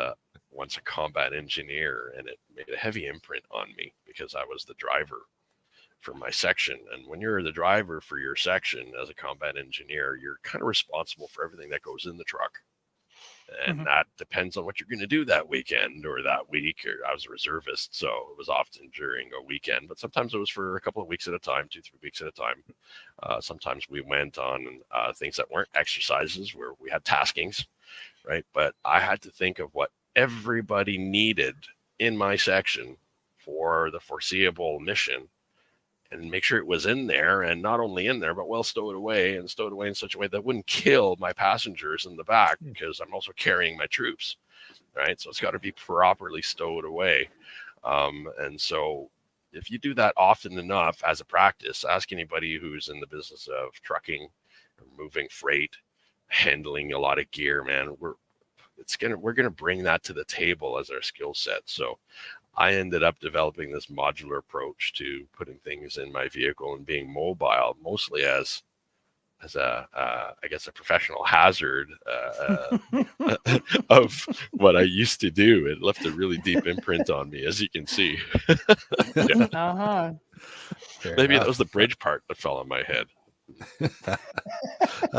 once a combat engineer, and it made a heavy imprint on me because I was the driver for my section. And when you're the driver for your section as a combat engineer, you're kind of responsible for everything that goes in the truck. And that depends on what you're going to do that weekend or that week. Or I was a reservist, so it was often during a weekend, but sometimes it was for a couple of weeks at a time, 2-3 weeks at a time. Sometimes we went on things that weren't exercises where we had taskings, right? But I had to think of what everybody needed in my section for the foreseeable mission and make sure it was in there, and not only in there, but well stowed away in such a way that wouldn't kill my passengers in the back, because I'm also carrying my troops, right? So it's got to be properly stowed away. And so if you do that often enough as a practice, ask anybody who's in the business of trucking or moving freight, handling a lot of gear, man, we're going to bring that to the table as our skill set. So I ended up developing this modular approach to putting things in my vehicle and being mobile, mostly as a I guess a professional hazard of what I used to do. It left a really deep imprint on me, as you can see. Uh-huh. Maybe that was the bridge part that fell on my head.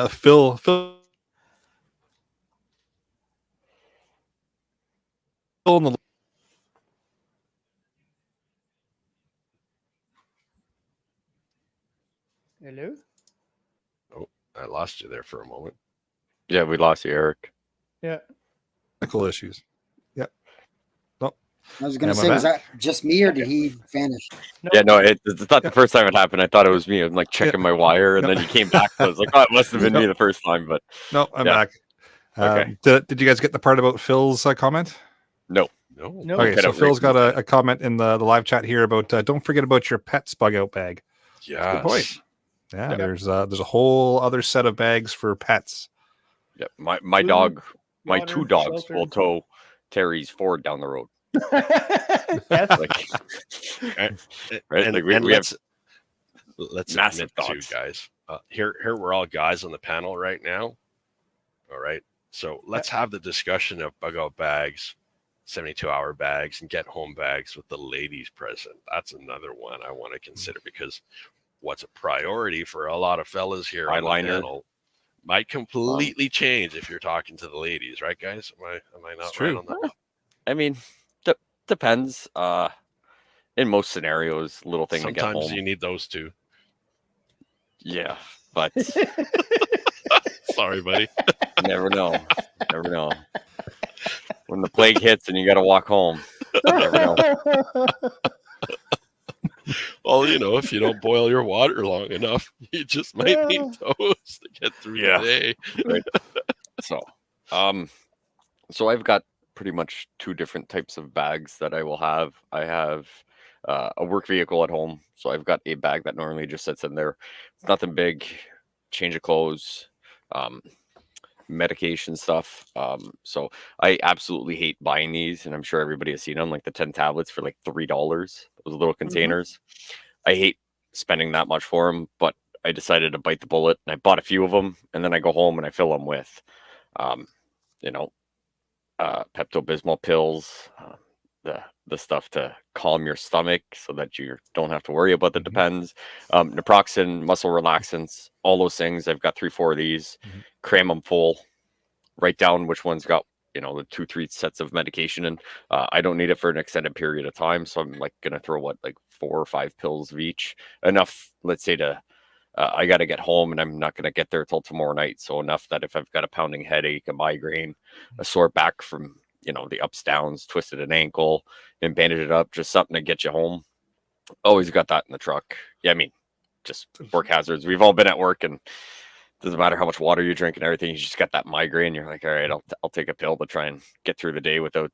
Phil in the Hello? Oh, I lost you there for a moment. Yeah, we lost you, Eric. Yeah. technical issues. Yep. Oh, I was going to Am I say, was back? that just me or did he vanish? Yeah, no, it's not the first time it happened. I thought it was me. I'm like checking my wire, and then you came back. I was like, oh, it must have been me the first time. But no, I'm Yeah. back. Okay. Did you guys get the part about Phil's comment? No. No. Okay, Okay, so no, Phil's Rick- got a comment in the live chat here about don't forget about your pet's bug out bag. Yeah. Good point. Yeah, Yeah. there's a whole other set of bags for pets. yeah, my Food, dog, my water, two dogs shelter. will tow Terry's Ford down the road. Yes. Like, And, Right, and, like we and have let's massive admit too, dogs. guys. Here we're all guys on the panel right now. All right. So let's have the discussion of bug out bags, 72-hour bags, and get home bags with the ladies present. That's another one I want to consider, because what's a priority for a lot of fellas here on the Eyeliner. panel might completely change if you're talking to the ladies, right, guys? Am I not It's right true. on that? I mean, depends. In most scenarios, little thing to get Sometimes home. you need those two. Yeah, but Sorry, buddy. you never know. Never know. When the plague hits and you got to walk home, you never know. Well, if you don't boil your water long enough, you just might need those to get through Yeah. the day. So I've got pretty much two different types of bags that I will have. I have a work vehicle at home, so I've got a bag that normally just sits in there. It's nothing big, change of clothes, medication stuff. So I absolutely hate buying these, and I'm sure everybody has seen them, like the 10 tablets for like $3. Those little containers. I hate spending that much for them, but I decided to bite the bullet, and I bought a few of them, and then I go home and I fill them with, you know, Pepto-Bismol pills, the stuff to calm your stomach so that you don't have to worry about the depends, naproxen, muscle relaxants, all those things. I've got 3-4 of these, cram them full, write down which one's got, the 2-3 sets of medication, and I don't need it for an extended period of time, so I'm like gonna throw like 4 or 5 pills of each, enough, let's say, to I got to get home and I'm not going to get there till tomorrow night, so enough that if I've got a pounding headache, a migraine, a sore back from the ups downs, twisted an ankle and bandage it up, just something to get you home. Always got that in the truck. Yeah, I mean, just work hazards. We've all been at work, and doesn't matter how much water you drink and everything, you just got that migraine. You're like, all right, I'll take a pill to try and get through the day without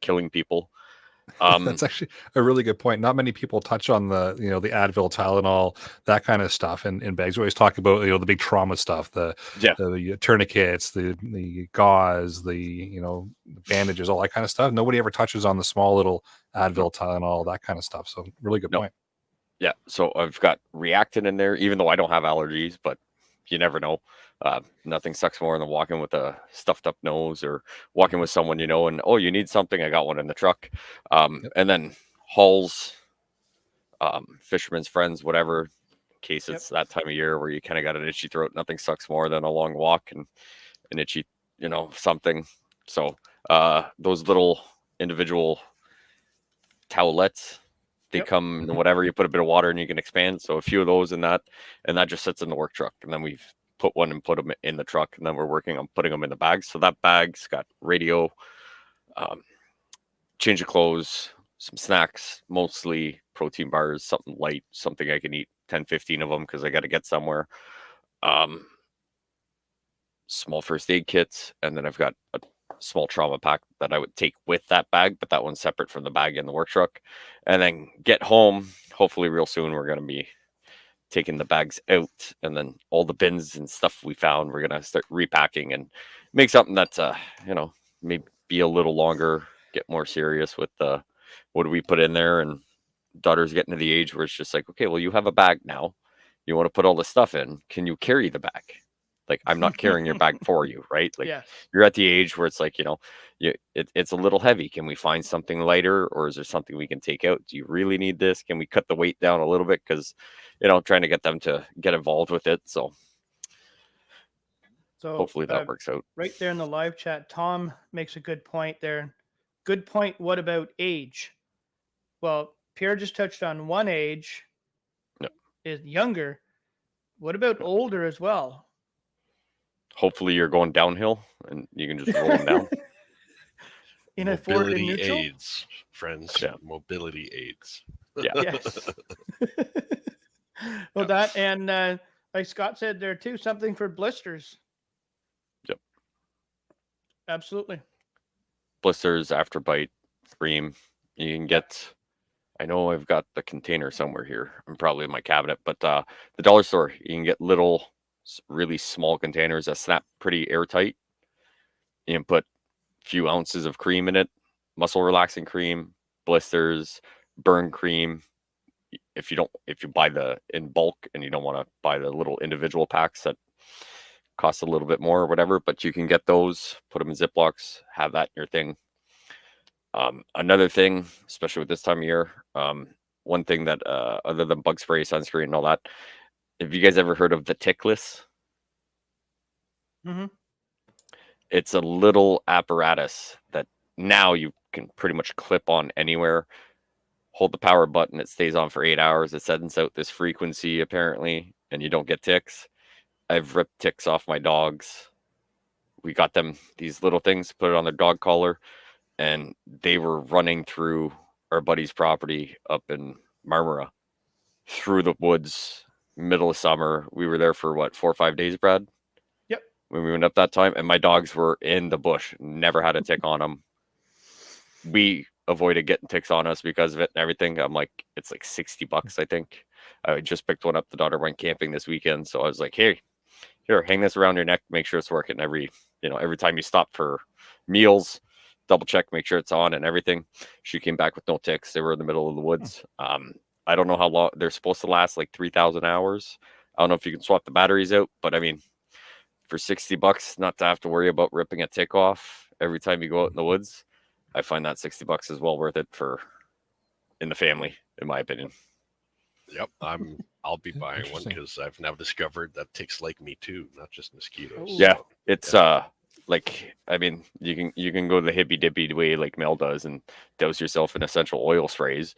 killing people. That's actually a really good point. Not many people touch on the the Advil, Tylenol, that kind of stuff in bags. We always talk about the big trauma stuff, the tourniquets, the gauze, the bandages, all that kind of stuff. Nobody ever touches on the small little Advil, Tylenol, that kind of stuff. So really good point. Yeah, so I've got Reactin in there, even though I don't have allergies, but you never know. Nothing sucks more than walking with a stuffed up nose, or walking with someone and you need something, I got one in the truck. And then Halls, Fisherman's Friends, whatever, in case it's that time of year where you kind of got an itchy throat. Nothing sucks more than a long walk and an itchy something. So those little individual towelettes, they come in whatever, you put a bit of water and you can expand. So a few of those in that, and that just sits in the work truck. And then we've put one and put them in the truck, and then we're working on putting them in the bags. So that bag's got radio, change of clothes, some snacks, mostly protein bars, something light, something I can eat 10-15 of them because I got to get somewhere. Small first aid kits, and then I've got a small trauma pack that I would take with that bag, but that one's separate from the bag in the work truck. And then get home, hopefully real soon, we're going to be taking the bags out, and then all the bins and stuff we found, we're going to start repacking and make something that's maybe be a little longer, get more serious with what do we put in there. And daughter's getting to the age where it's just like, okay, well, you have a bag now, you want to put all this stuff in, can you carry the bag? Like, I'm not carrying your bag for you, right? Like, you're at the age where it's like, it's a little heavy. Can we find something lighter, or is there something we can take out? Do you really need this? Can we cut the weight down a little bit? Because, trying to get them to get involved with it. So hopefully that works out. Right there in the live chat, Tom makes a good point there. Good point. What about age? Well, Pierre just touched on one age is younger. What about older as well? Hopefully you're going downhill and you can just roll them down. In a forward and Mobility neutral? aids, friends. Yeah. Mobility aids. Yeah. Yes. Well, that, and like Scott said there too, something for blisters. Yep. Absolutely. Blisters, after bite, cream. You can get, I know I've got the container somewhere here. I'm probably in my cabinet, but the dollar store, you can get little, really small containers that snap pretty airtight. You can put a few ounces of cream in it, muscle relaxing cream, blisters, burn cream. If you buy in bulk and you don't want to buy the little individual packs that cost a little bit more or whatever, but you can get those, put them in Ziplocs, have that in your thing. Another thing, especially with this time of year, one thing that other than bug spray, sunscreen, and all that, have you guys ever heard of the Tickless? Mm-hmm. It's a little apparatus that now you can pretty much clip on anywhere. Hold the power button, it stays on for 8 hours. It sends out this frequency apparently, and you don't get ticks. I've ripped ticks off my dogs. We got them these little things, put it on their dog collar, and they were running through our buddy's property up in Marmora, through the woods, middle of summer. We were there for 4 or 5 days, Brad? Yep. When we went up that time, and my dogs were in the bush, never had a tick on them. We avoided getting ticks on us because of it and everything. I'm like, it's like $60, I think. I just picked one up. The daughter went camping this weekend, so I was like, hey, here, hang this around your neck, make sure it's working. Every time you stop for meals, double check, make sure it's on and everything. She came back with no ticks. They were in the middle of the woods. I don't know how long they're supposed to last, like 3,000 hours. I don't know if you can swap the batteries out, but I mean, for $60, not to have to worry about ripping a tick off every time you go out in the woods, I find that $60 is well worth it for in the family, in my opinion. Yep, I'll be buying one Interesting. because I've now discovered that ticks like me too, not just mosquitoes. Ooh. Yeah, So, it's like, I mean, you can go the hippy dippy way like Mel does and douse yourself in essential oil sprays.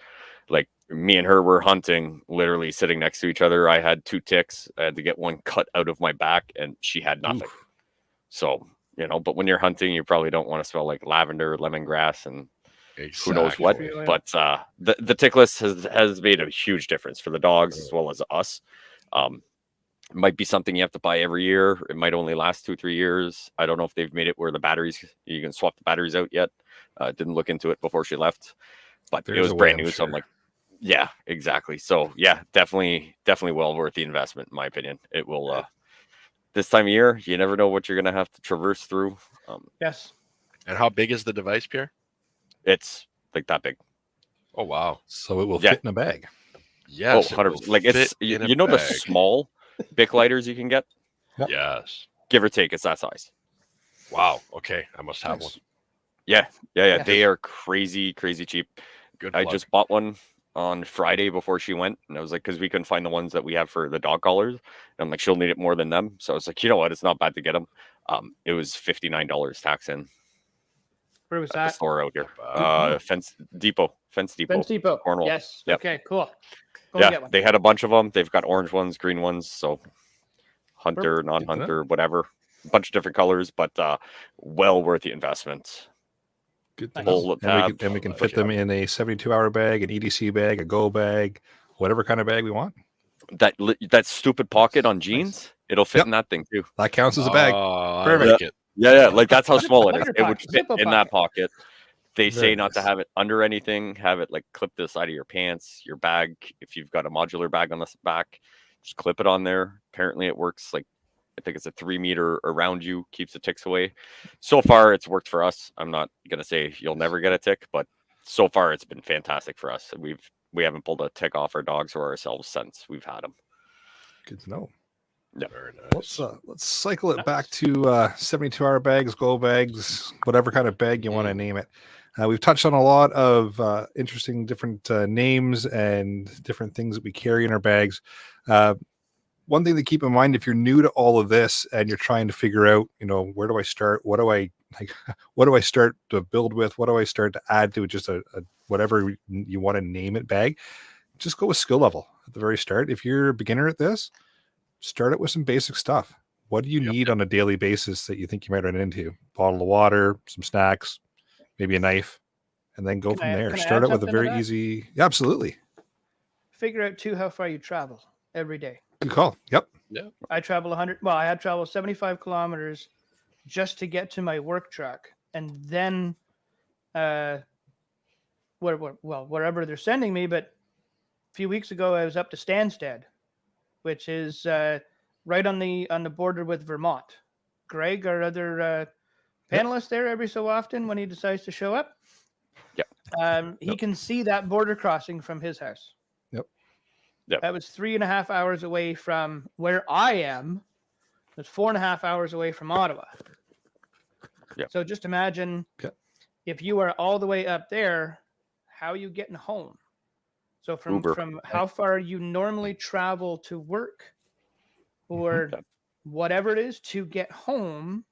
Like me and her were hunting, literally sitting next to each other. I had 2 ticks. I had to get one cut out of my back, and she had nothing. Oof. So, but when you're hunting, you probably don't want to smell like lavender, lemongrass, and who knows what. exactly. But the tick list has made a huge difference for the dogs as well as us. It might be something you have to buy every year. It might only last 2-3 years. I don't know if they've made it where the batteries, you can swap the batteries out yet. Didn't look into it before she left, but There's it was a way, brand I'm new. So I'm sure. like, yeah, exactly. So yeah, definitely well worth the investment, in my opinion. It will, this time of year, you never know what you're going to have to traverse through. Yes. And how big is the device, Pierre? It's like that big. Oh wow, So it will Yeah. fit in a bag. yes, Oh, it will 100%. Like it's, fit in a the bag. small Bic lighters you can get, Yes. give or take, it's that size. Wow. Okay, I must have one. Nice. Yeah. Yeah. They are crazy cheap. Good. I plug. just bought one on Friday before she went, and I was like, because we couldn't find the ones that we have for the dog collars. And I'm like, she'll need it more than them. So I was like, you know what? It's not bad to get them. It was $59 tax in Where was at the that? store out here. Not bad. Fence Depot. Fence Depot. Cornwall. Yes. Yep. Okay. Cool. Go and get Yeah, one. they had a bunch of them. They've got orange ones, green ones, so hunter, non-hunter, whatever, a bunch of different colors, but well worth the investment. Good to Nice. know. Whole tab. And we can Oh, fit them in a 72-hour bag, an EDC bag, a Go bag, whatever kind of bag we want. That stupid pocket on jeans, it'll fit Yep. in that thing too. That counts as a bag. Oh, I Perfect. like it. Yeah, like that's how small it is. Water It would pocket, fit Zippo in that pocket. They Very say not to nice. have it under anything, have it like clip to the side of your pants, your bag. If you've got a modular bag on the back, just clip it on there. Apparently it works like, I think it's a 3 meter around you, keeps the ticks away. So far it's worked for us. I'm not going to say you'll never get a tick, but so far it's been fantastic for us. We haven't pulled a tick off our dogs or ourselves since we've had them. Good to know. Very nice. Let's cycle it back to 72-hour bags, Go bags, whatever kind of bag you want to name it. We've touched on a lot of interesting different names and different things that we carry in our bags. One thing to keep in mind if you're new to all of this and you're trying to figure out, where do I start? What do I start to build with? What do I start to add to just a whatever you want to name it bag? Just go with skill level at the very start. If you're a beginner at this, start it with some basic stuff. What do you need on a daily basis that you think you might run into? Bottle of water, some snacks, maybe a knife, and then go from there. can I Start add it with a something to very that? easy. Yeah, absolutely. Figure out too how far you travel every day. Good call. Yep. I travel 100. Well, I had traveled 75 kilometers just to get to my work truck, and then, wherever they're sending me. But a few weeks ago, I was up to Stansted, which is right on the border with Vermont. Greg, our other panelist there, every so often when he decides to show up, he can see that border crossing from his house. Yep. That was 3.5 hours away from where I am. It's 4.5 hours away from Ottawa. Yep. So just imagine Okay. if you are all the way up there, how are you getting home? So Uber. from how far you normally travel to work or Yep. whatever it is to get home.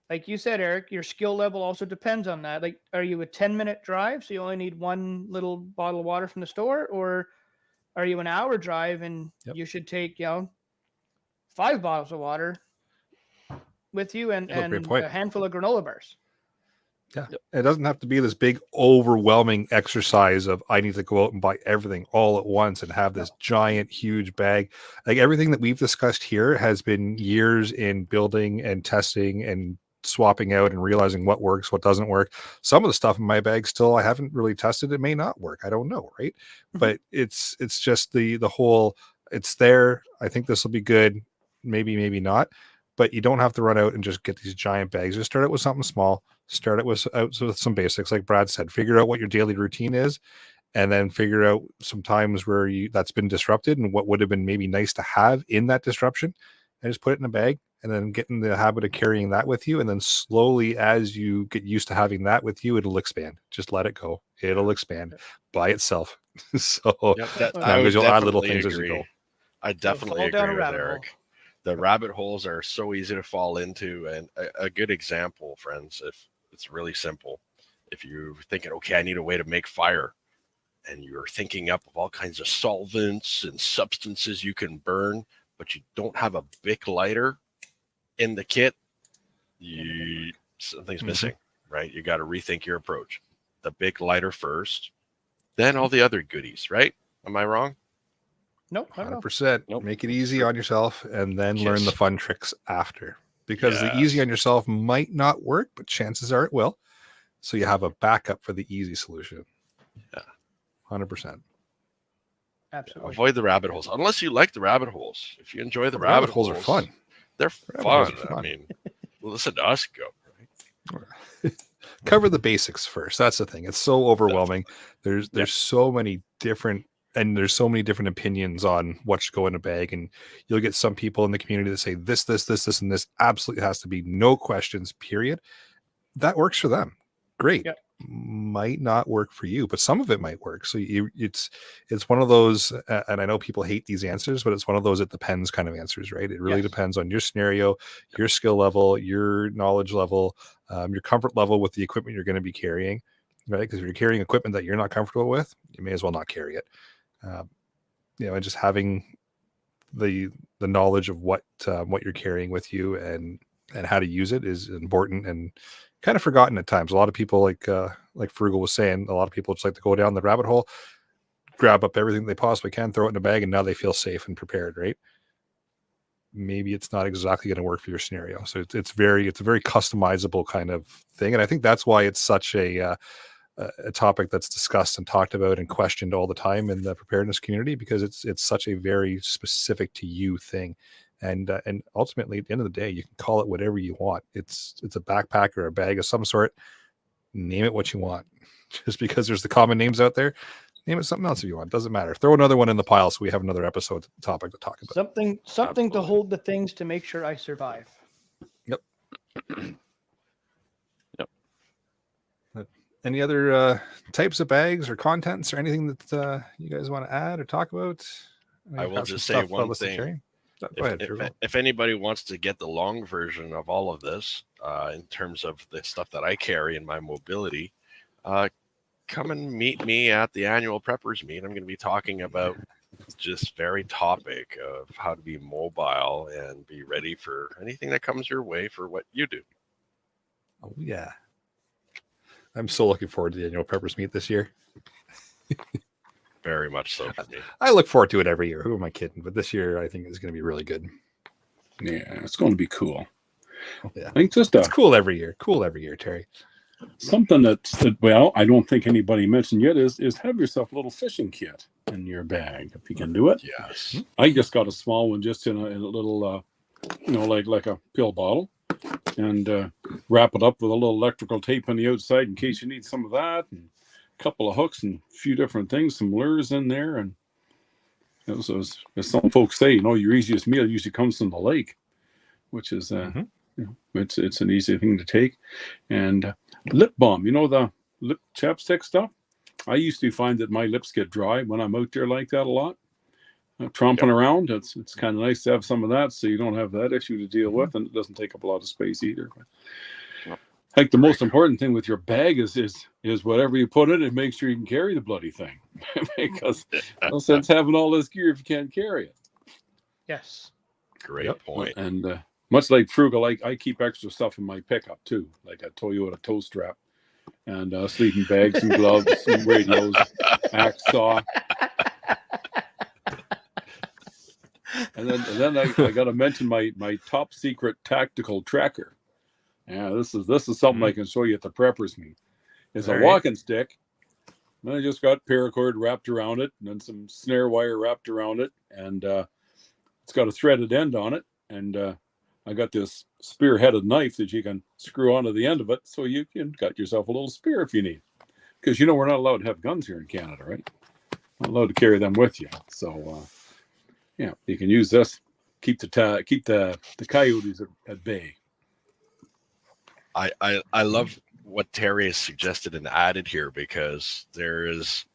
Like you said, Eric, your skill level also depends on that. Like, are you a 10-minute drive, so you only need one little bottle of water from the store, or are you an hour drive and Yep. you should take 5 bottles of water with you and great point. a handful of granola bars? Yeah. It doesn't have to be this big, overwhelming exercise of I need to go out and buy everything all at once and have this giant, huge bag. Like everything that we've discussed here has been years in building and testing and swapping out and realizing what works, what doesn't work. Some of the stuff in my bag still I haven't really tested. It may not work. I don't know, right? But it's just the whole, it's there. I think this will be good. Maybe not. But you don't have to run out and just get these giant bags. Just start it with something small. Start it with some basics, like Brad said. Figure out what your daily routine is, and then figure out some times where that's been disrupted and what would have been maybe nice to have in that disruption, and just put it in a bag, and then get in the habit of carrying that with you. And then slowly, as you get used to having that with you, it'll expand. Just let it go. It'll expand by itself. So I you'll add little definitely things as you agree. go. I definitely fall down agree a with rabbit Eric. hole. The rabbit holes are so easy to fall into, and a good example, friends, if it's really simple. If you're thinking, okay, I need a way to make fire, and you're thinking up of all kinds of solvents and substances you can burn, but you don't have a Bic lighter in the kit, something's missing, right? You got to rethink your approach. The Bic lighter first, then all the other goodies, right? Am I wrong? Nope. I don't know. 100%. Nope. Make it easy on yourself, and then learn the Yes. fun tricks after. Because the Yes. easy on yourself might not work, but chances are it will. So you have a backup for the easy solution. Yeah. 100%. Absolutely. Avoid the rabbit holes, unless you like the rabbit holes. If you enjoy the The rabbit holes holes, are fun. They're Rabbit fun. holes are fun. I mean, listen to us go. Right? Cover the basics first. That's the thing. It's so overwhelming. There's so many different opinions on what should go in a bag, and you'll get some people in the community that say this, and this absolutely has to be, no questions, period. That works for them. Great. Yep. Might not work for you, but some of it might work. So it's one of those, and I know people hate these answers, but it's one of those it depends kind of answers, right? It really Yes. depends on your scenario, your skill level, your knowledge level, your comfort level with the equipment you're going to be carrying, right? Because if you're carrying equipment that you're not comfortable with, you may as well not carry it. And just having the knowledge of what you're carrying with you and how to use it is important and kind of forgotten at times. A lot of people, like Frugal was saying, a lot of people just like to go down the rabbit hole, grab up everything they possibly can, throw it in a bag, and now they feel safe and prepared, right? Maybe it's not exactly going to work for your scenario. So it's a very customizable kind of thing. And I think that's why it's such a topic that's discussed and talked about and questioned all the time in the preparedness community, because it's such a very specific to you thing. And ultimately, at the end of the day, you can call it whatever you want. It's a backpack or a bag of some sort. Name it what you want. Just because there's the common names out there, name it something else if you want. Doesn't matter. Throw another one in the pile so we have another episode topic to talk about. Something Absolutely. to hold the things to make sure I survive. Yep. Yep. Any other types of bags or contents or anything that you guys want to add or talk about? I will just say one thing. Go ahead, Frugal. If anybody wants to get the long version of all of this, in terms of the stuff that I carry in my mobility, come and meet me at the annual preppers meet. I'm going to be talking about this very topic of how to be mobile and be ready for anything that comes your way for what you do. Oh yeah. I'm so looking forward to the annual preppers meet this year. Very much so for me. I look forward to it every year. Who am I kidding? But this year I think is going to be really good. Yeah, it's going to be cool. Yeah. I think just It's cool every year. Cool every year, Terry. something well, I don't think anybody mentioned yet is have yourself a little fishing kit in your bag if you can do it. Yes. I just got a small one, just in a little, like a pill bottle, and wrap it up with a little electrical tape on the outside in case you need some of that, and a couple of hooks and a few different things, some lures in there, and as some folks say, your easiest meal usually comes from the lake, which is it's an easy thing to take. And lip balm, the lip chapstick stuff. I used to find that my lips get dry when I'm out there like that a lot, tromping around. It's kind of nice to have some of that, so you don't have that issue to deal with, and it doesn't take up a lot of space either. I think the most important thing with your bag is whatever you put in it, make sure you can carry the bloody thing, because no sense having all this gear if you can't carry it. Yes. Great point. And much like Frugal, I keep extra stuff in my pickup too, like a Toyota toe strap, and sleeping bags and gloves and radios, axe saw. And then I got to mention my top secret tactical tracker. Yeah, this is something I can show you at the preppers meet. It's a walking stick. And I just got paracord wrapped around it, and then some snare wire wrapped around it, and it's got a threaded end on it, and I got this spear-headed knife that you can screw onto the end of it, so you can cut yourself a little spear if you need. because we're not allowed to have guns here in Canada, right? Not allowed to carry them with you. So yeah, you can use this. Keep the coyotes at bay. I love what Terry has suggested and added here, because there is,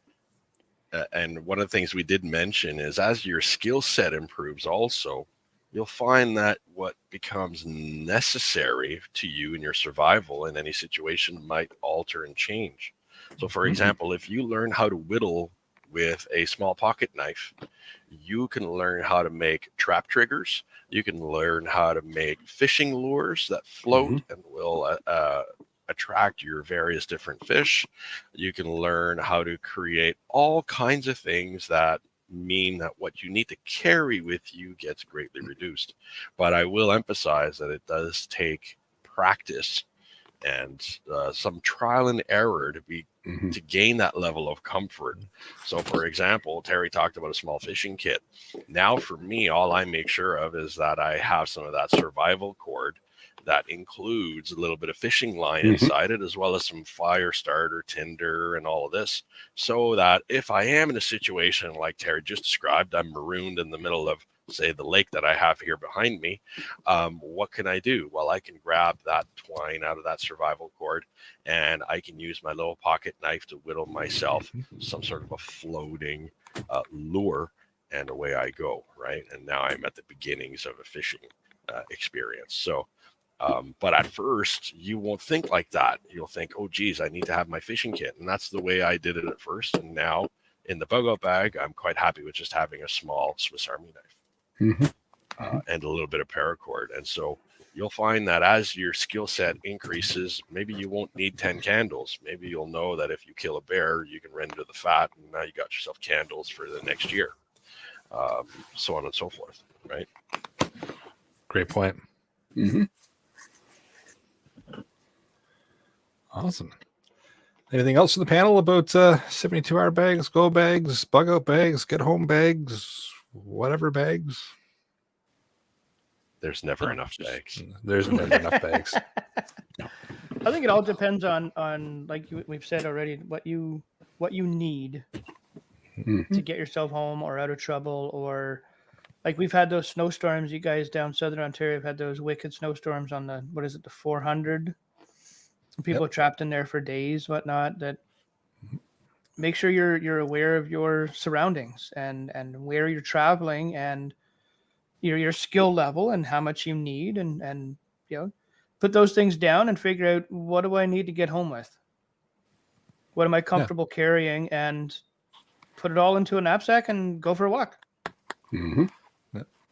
and one of the things we did mention is, as your skill set improves also, you'll find that what becomes necessary to you in your survival in any situation might alter and change. So for example, if you learn how to whittle with a small pocket knife, you can learn how to make trap triggers. You can learn how to make fishing lures that float and will attract your various different fish. You can learn how to create all kinds of things that mean that what you need to carry with you gets greatly reduced. But I will emphasize that it does take practice and some trial and error to gain that level of comfort. So for example, Terry talked about a small fishing kit. Now for me, all I make sure of is that I have some of that survival cord that includes a little bit of fishing line inside it, as well as some fire starter, tinder, and all of this, so that if I am in a situation like Terry just described, I'm marooned in the middle of, say, the lake that I have here behind me, what can I do? Well, I can grab that twine out of that survival cord, and I can use my little pocket knife to whittle myself some sort of a floating lure, and away I go, right? And now I'm at the beginnings of a fishing experience. So but at first you won't think like that. You'll think, oh geez, I need to have my fishing kit. And that's the way I did it at first. And now in the bug out bag, I'm quite happy with just having a small Swiss Army knife and a little bit of paracord. And so you'll find that as your skill set increases, maybe you won't need 10 candles. Maybe you'll know that if you kill a bear, you can render the fat, and now you got yourself candles for the next year. So on and so forth, right? Great point. Awesome. Anything else in the panel about 72-hour bags, go bags, bug out bags, get home bags, whatever bags? There's never enough bags. There's never enough bags. I think it all depends on like we've said already, what you need to get yourself home or out of trouble, or like we've had those snowstorms. You guys down southern Ontario have had those wicked snowstorms on the 400. People trapped in there for days, whatnot. That make sure you're aware of your surroundings and where you're traveling and your skill level and how much you need, and put those things down and figure out, what do I need to get home with? What am I comfortable carrying, and put it all into a knapsack and go for a walk.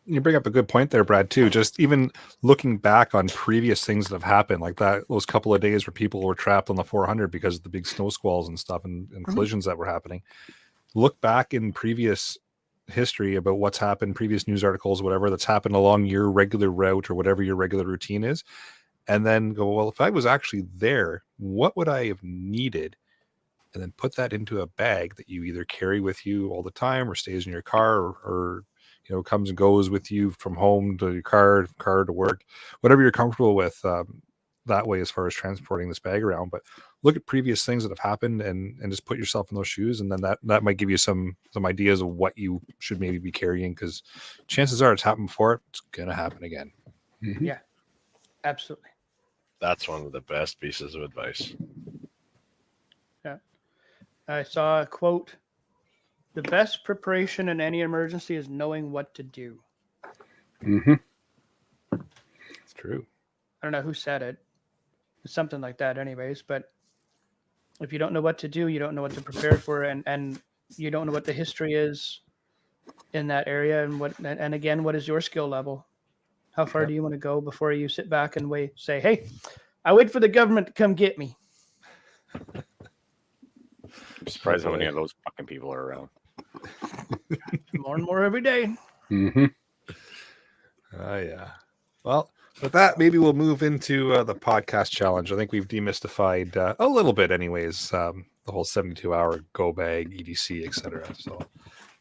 You bring up a good point there, Brad, too. Just even looking back on previous things that have happened, like those couple of days where people were trapped on the 400 because of the big snow squalls and stuff and collisions that were happening. Look back in previous history about what's happened, previous news articles, whatever that's happened along your regular route or whatever your regular routine is, and then go, well, if I was actually there, what would I have needed? And then put that into a bag that you either carry with you all the time or stays in your car, or comes and goes with you from home to your car to work, whatever you're comfortable with that way as far as transporting this bag around. But look at previous things that have happened and just put yourself in those shoes. And then that might give you some ideas of what you should maybe be carrying, because chances are it's happened before. It's going to happen again. Yeah, absolutely. That's one of the best pieces of advice. Yeah. I saw a quote: the best preparation in any emergency is knowing what to do. It's true. I don't know who said it. It's something like that anyways, but if you don't know what to do, you don't know what to prepare for, and you don't know what the history is in that area, and again, what is your skill level? How far do you want to go before you sit back and say, hey, I wait for the government to come get me? I'm surprised how many of those fucking people are around. More and more every day. Yeah. Well, with that, maybe we'll move into the podcast challenge. I think we've demystified a little bit, anyways, the whole 72-hour go bag, EDC, etc. So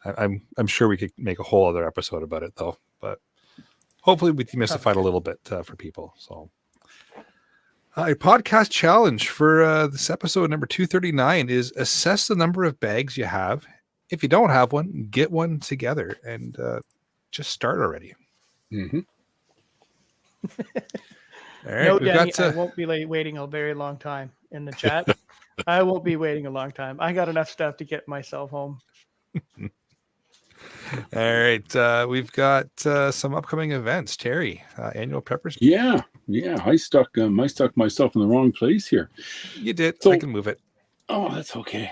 I'm sure we could make a whole other episode about it, though. But hopefully, we demystified a little bit for people. So A podcast challenge for this episode number 239 is assess the number of bags you have. If you don't have one, get one together and just start already. Mm-hmm. All right, No, we've Danny, got I won't be waiting a very long time in the chat. I won't be waiting a long time. I got enough stuff to get myself home. all right. We've got some upcoming events. Terry, annual preppers. Yeah. I stuck myself in the wrong place here. You did. So- I can move it. Oh, that's okay.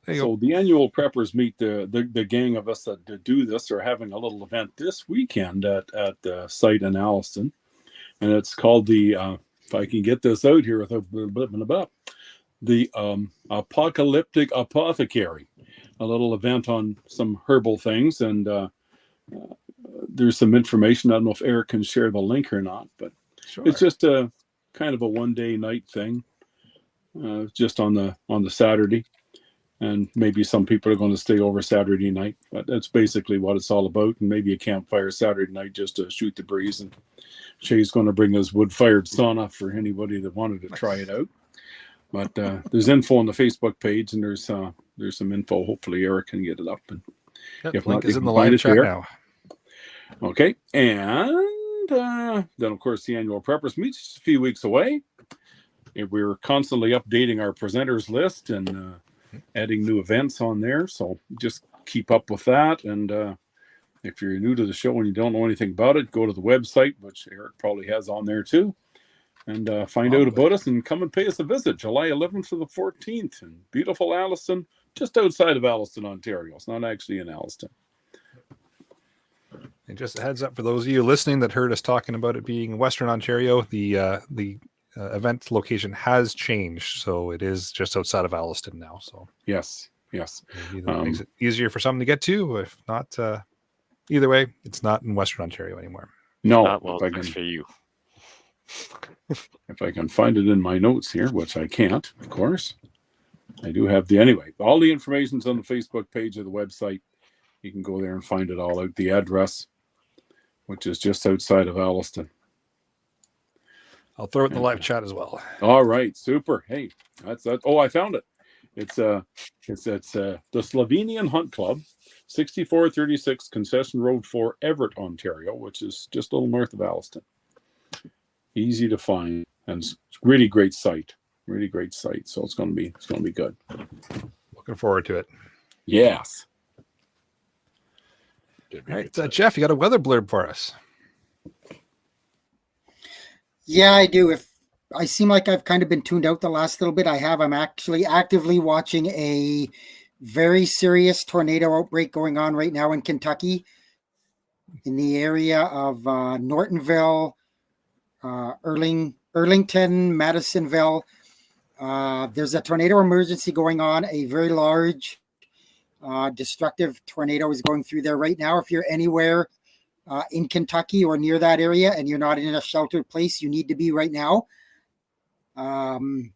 There you So the annual preppers meet the gang of us that do this are having a little event this weekend at the site in Alliston, and it's called the if I can get this out here the Apocalyptic Apothecary, a little event on some herbal things, and there's some information. I don't know if Eric can share the link or not, but Sure. it's just a kind of a one-day night thing, just on the Saturday. And maybe some people are going to stay over Saturday night, but that's basically what it's all about. And maybe a campfire Saturday night just to shoot the breeze. And Shay's going to bring his wood-fired sauna for anybody that wanted to try it out. But there's info on the Facebook page, and there's some info. Hopefully Eric can get it up. And Yep, if link not, is you in can the find live it chat there. now. Okay, and then of course the annual preppers meet just a few weeks away. And we're constantly updating our presenters list and adding new events on there, so just keep up with that. And if you're new to the show and you don't know anything about it, go to the website, which Eric probably has on there too, and find out about us and come and pay us a visit. July 11th to the 14th in beautiful Alliston, just outside of Alliston, Ontario. It's not actually in Alliston. And just a heads up for those of you listening that heard us talking about it being in Western Ontario, the event location has changed, so it is just outside of Alliston now. So Yes. maybe that makes it easier for some to get to. If not, either way, it's not in Western Ontario anymore. No, Not well, if I thanks can for you. if I can find it in my notes here, which I can't, of course. I do have anyway, all the information's on the Facebook page of the website. You can go there and find it all out. The address, which is just outside of Alliston. I'll throw it in the live chat as well. All right, super. Hey, that's that. Oh, I found it. It's the Slovenian Hunt Club, 6436 Concession Road 4, Everett, Ontario, which is just a little north of Alliston. Easy to find, and it's really great site. Really great site. So it's going to be good. Looking forward to it. Yes. Should be All right, good. Jeff, you got a weather blurb for us. Yeah, I do. If I seem like I've kind of been tuned out the last little bit, I have. I'm actually actively watching a very serious tornado outbreak going on right now in Kentucky, in the area of Nortonville, Arlington, Madisonville. There's a tornado emergency going on. A very large, destructive tornado is going through there right now. If you're anywhere in Kentucky or near that area and you're not in a sheltered place, you need to be right now.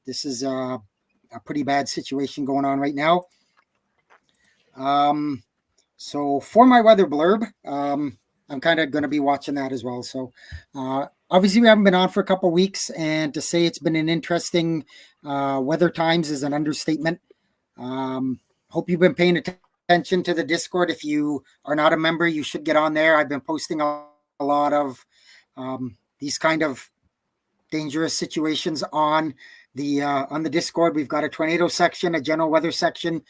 This is a pretty bad situation going on right now. So for my weather blurb, I'm kind of going to be watching that as well. So obviously we haven't been on for a couple of weeks, and to say it's been an interesting weather times is an understatement. Hope you've been paying attention to the Discord. If you are not a member, you should get on there. I've been posting a lot of these kind of dangerous situations on the Discord. We've got a tornado section, a general weather section.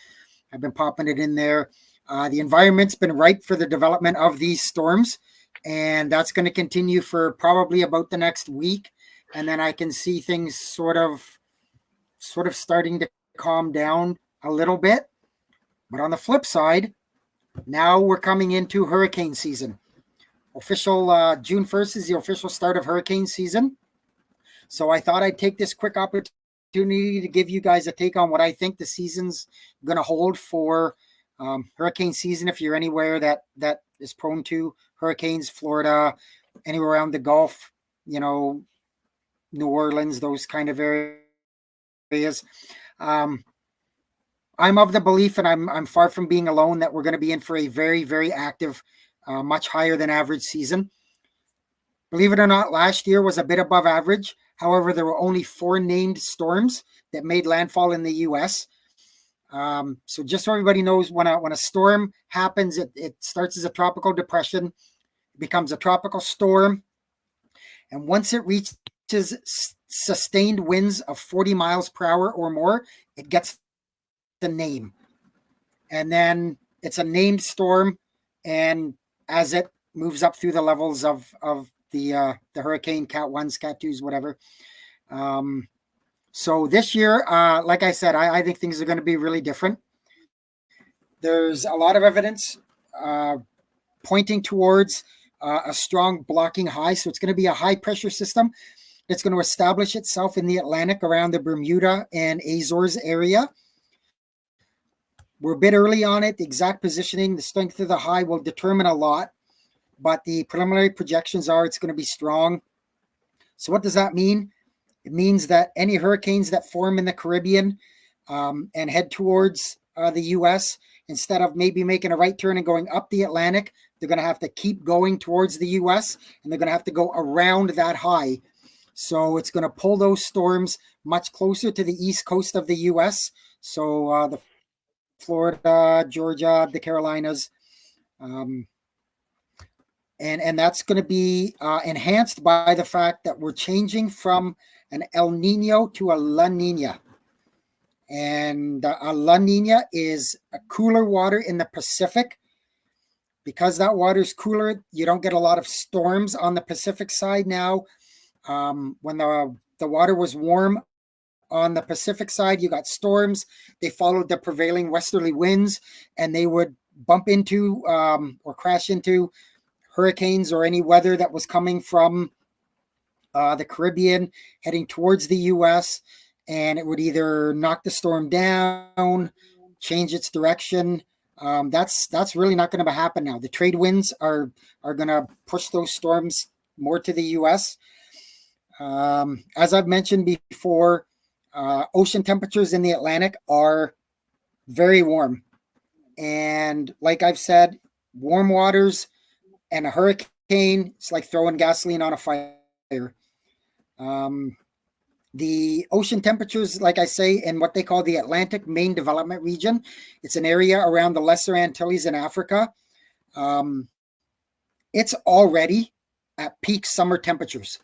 I've been popping it in there. The environment's been ripe for the development of these storms, and that's going to continue for probably about the next week. And then I can see things sort of starting to calm down a little bit. But on the flip side, now we're coming into hurricane season. Official June 1st is the official start of hurricane season. So I thought I'd take this quick opportunity to give you guys a take on what I think the season's going to hold for hurricane season. If you're anywhere that is prone to hurricanes, Florida, anywhere around the Gulf, New Orleans, those kind of areas. I'm of the belief, and I'm far from being alone, that we're going to be in for a very, very active, much higher than average season. Believe it or not, last year was a bit above average. However, there were only 4 named storms that made landfall in the U.S. So just so everybody knows, when a storm happens, it starts as a tropical depression, becomes a tropical storm, and once it reaches sustained winds of 40 miles per hour or more, it gets the name. And then it's a named storm, and as it moves up through the levels of the hurricane, Cat 1s, Cat 2s, whatever. So this year, like I said, I think things are going to be really different. There's a lot of evidence pointing towards a strong blocking high. So it's going to be a high pressure system that's going to establish itself in the Atlantic around the Bermuda and Azores area. We're a bit early on it. The exact positioning, the strength of the high will determine a lot, but the preliminary projections are it's going to be strong. So what does that mean? It means that any hurricanes that form in the Caribbean and head towards the U.S., instead of maybe making a right turn and going up the Atlantic, they're going to have to keep going towards the U.S., and they're going to have to go around that high. So it's going to pull those storms much closer to the east coast of the U.S. So the Florida, Georgia, the Carolinas, and that's going to be enhanced by the fact that we're changing from an El Nino to a La Nina. And a La Nina is a cooler water in the Pacific. Because that water is cooler, you don't get a lot of storms on the Pacific side now. When the water was warm on the Pacific side, you got storms. They followed the prevailing westerly winds, and they would bump into or crash into hurricanes or any weather that was coming from the Caribbean heading towards the U.S., and it would either knock the storm down, change its direction. That's really not going to happen now. The trade winds are going to push those storms more to the U.S. As I've mentioned before, ocean temperatures in the Atlantic are very warm. And like I've said, warm waters and a hurricane, it's like throwing gasoline on a fire. The ocean temperatures, like I say, in what they call the Atlantic Main Development Region, it's an area around the Lesser Antilles in Africa. It's already at peak summer temperatures.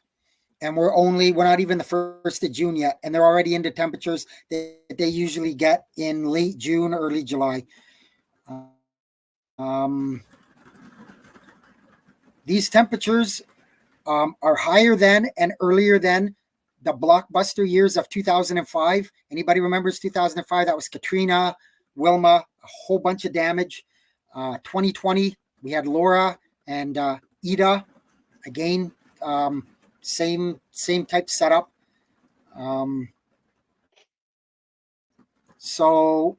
And we're not even the 1st of June yet, and they're already into temperatures that they usually get in late June, early July. These temperatures are higher than and earlier than the blockbuster years of 2005. Anybody remembers 2005? That was Katrina, Wilma, a whole bunch of damage. 2020, we had Laura and Ida. Again, same type setup. So,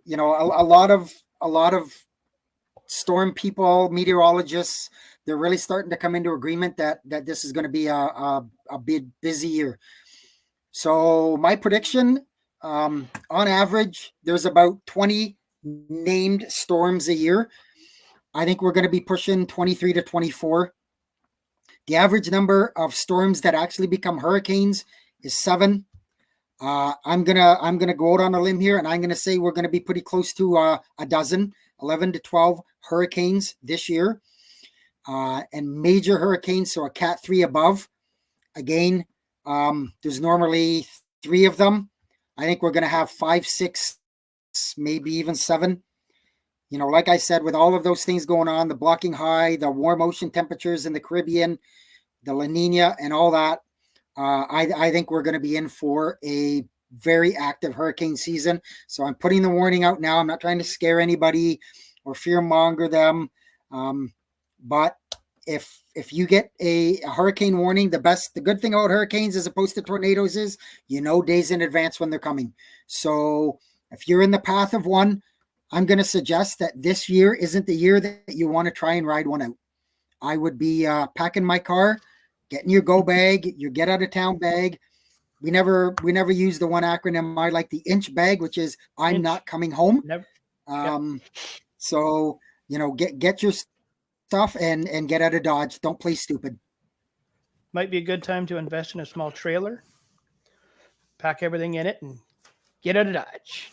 a lot of storm people, meteorologists, they're really starting to come into agreement that this is going to be a big busy year. So my prediction, on average, there's about 20 named storms a year. I think we're going to be pushing 23 to 24. The average number of storms that actually become hurricanes is 7. I'm gonna go out on a limb here, and I'm gonna say we're gonna be pretty close to a dozen, 11 to 12 hurricanes this year, and major hurricanes, so a Cat 3 above. Again, there's normally 3 of them. I think we're gonna have 5, 6, maybe even 7. Like I said, with all of those things going on, the blocking high, the warm ocean temperatures in the Caribbean, the La Nina, and all that, I think we're going to be in for a very active hurricane season. So I'm putting the warning out now. I'm not trying to scare anybody or fear monger them. But if you get a hurricane warning, the good thing about hurricanes as opposed to tornadoes is, days in advance when they're coming. So if you're in the path of one, I'm going to suggest that this year isn't the year that you want to try and ride one out. I would be packing my car, getting your go bag, your get out of town bag. We never use the one acronym. I like the INCH bag, which is I'm not coming home. Never. So, get your stuff and get out of Dodge. Don't play stupid. might be a good time to invest in a small trailer, pack everything in it, and get out of Dodge.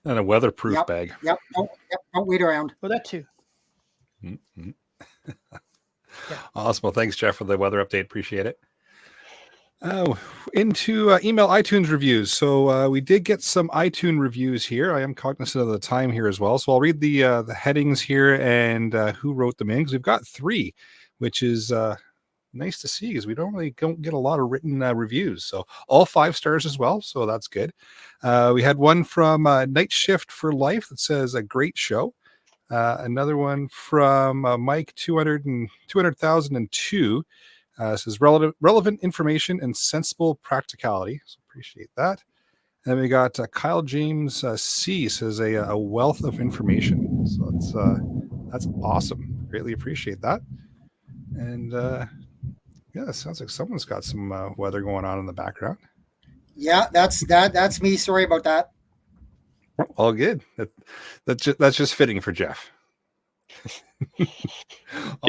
And a weatherproof Yep. bag. Yep. Don't wait around. Well, that too. Mhm. Yeah. Awesome. Well, thanks, Jeff, for the weather update. Appreciate it. Into email iTunes reviews. So we did get some iTunes reviews here. I am cognizant of the time here as well. So I'll read the headings here and who wrote them in, because we've got 3, which is nice to see, because we don't get a lot of written reviews. So all 5 stars as well. So that's good. We had one from Night Shift for Life that says a great show. Another one from Mike 200,002 says relevant information and sensible practicality. So appreciate that. And we got Kyle James C says a wealth of information. So that's awesome. Greatly appreciate that. And yeah, it sounds like someone's got some weather going on in the background. Yeah, that's me. Sorry about that. All good. That's just fitting for Jeff. Yeah.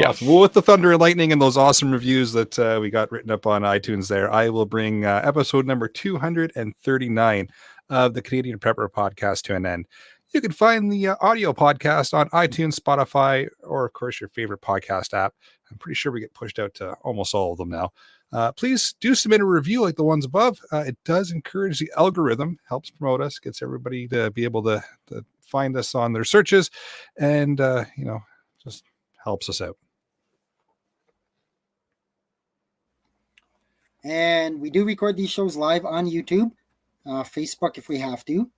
Awesome. Well, with the thunder and lightning and those awesome reviews that we got written up on iTunes there, I will bring episode number 239 of the Canadian Prepper Podcast to an end. You can find the audio podcast on iTunes, Spotify, or of course your favorite podcast app. I'm pretty sure we get pushed out to almost all of them now. Please do submit a review like the ones above. It does encourage the algorithm, helps promote us, gets everybody to be able to find us on their searches, and just helps us out. And we do record these shows live on YouTube, Facebook if we have to.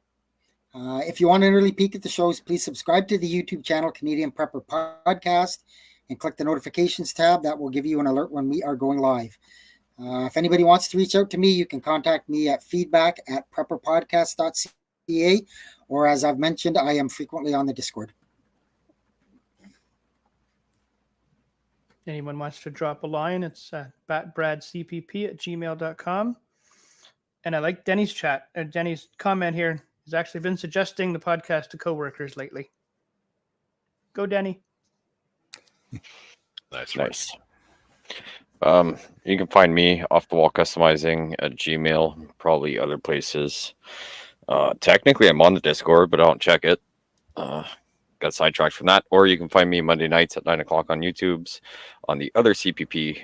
If you want an early peek at the shows, please subscribe to the YouTube channel Canadian Prepper Podcast and click the notifications tab. That will give you an alert when we are going live. If anybody wants to reach out to me, you can contact me at feedback@prepperpodcast.ca, or as I've mentioned, I am frequently on the Discord. Anyone wants to drop a line, it's bradcpp@gmail.com. And I like Denny's chat. Denny's comment here has actually been suggesting the podcast to coworkers lately. Go, Denny. Nice. You can find me off the wall customizing at Gmail, probably other places. Technically, I'm on the Discord, but I don't check it. Got sidetracked from that. Or you can find me Monday nights at 9:00 on YouTube's on the other CPP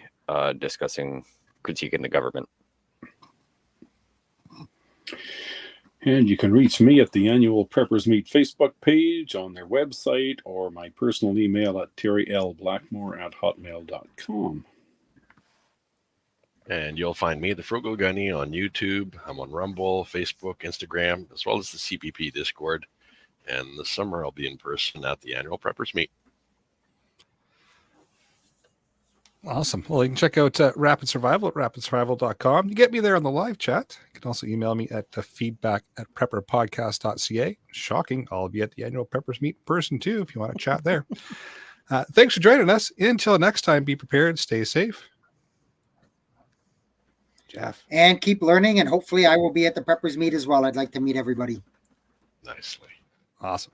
discussing critiquing the government. And you can reach me at the Annual Preppers Meet Facebook page, on their website, or my personal email at terrylblackmore@hotmail.com. And you'll find me, the Frugal Gunny, on YouTube. I'm on Rumble, Facebook, Instagram, as well as the CPP Discord. And this summer I'll be in person at the Annual Preppers Meet. Awesome. Well, you can check out Rapid Survival at rapidsurvival.com. You get me there on the live chat. You can also email me at feedback@prepperpodcast.ca. Shocking. I'll be at the Annual Preppers Meet in person too if you want to chat there. Thanks for joining us. Until next time, be prepared. Stay safe. Jeff. And keep learning, and hopefully I will be at the Preppers Meet as well. I'd like to meet everybody. Nicely. Awesome.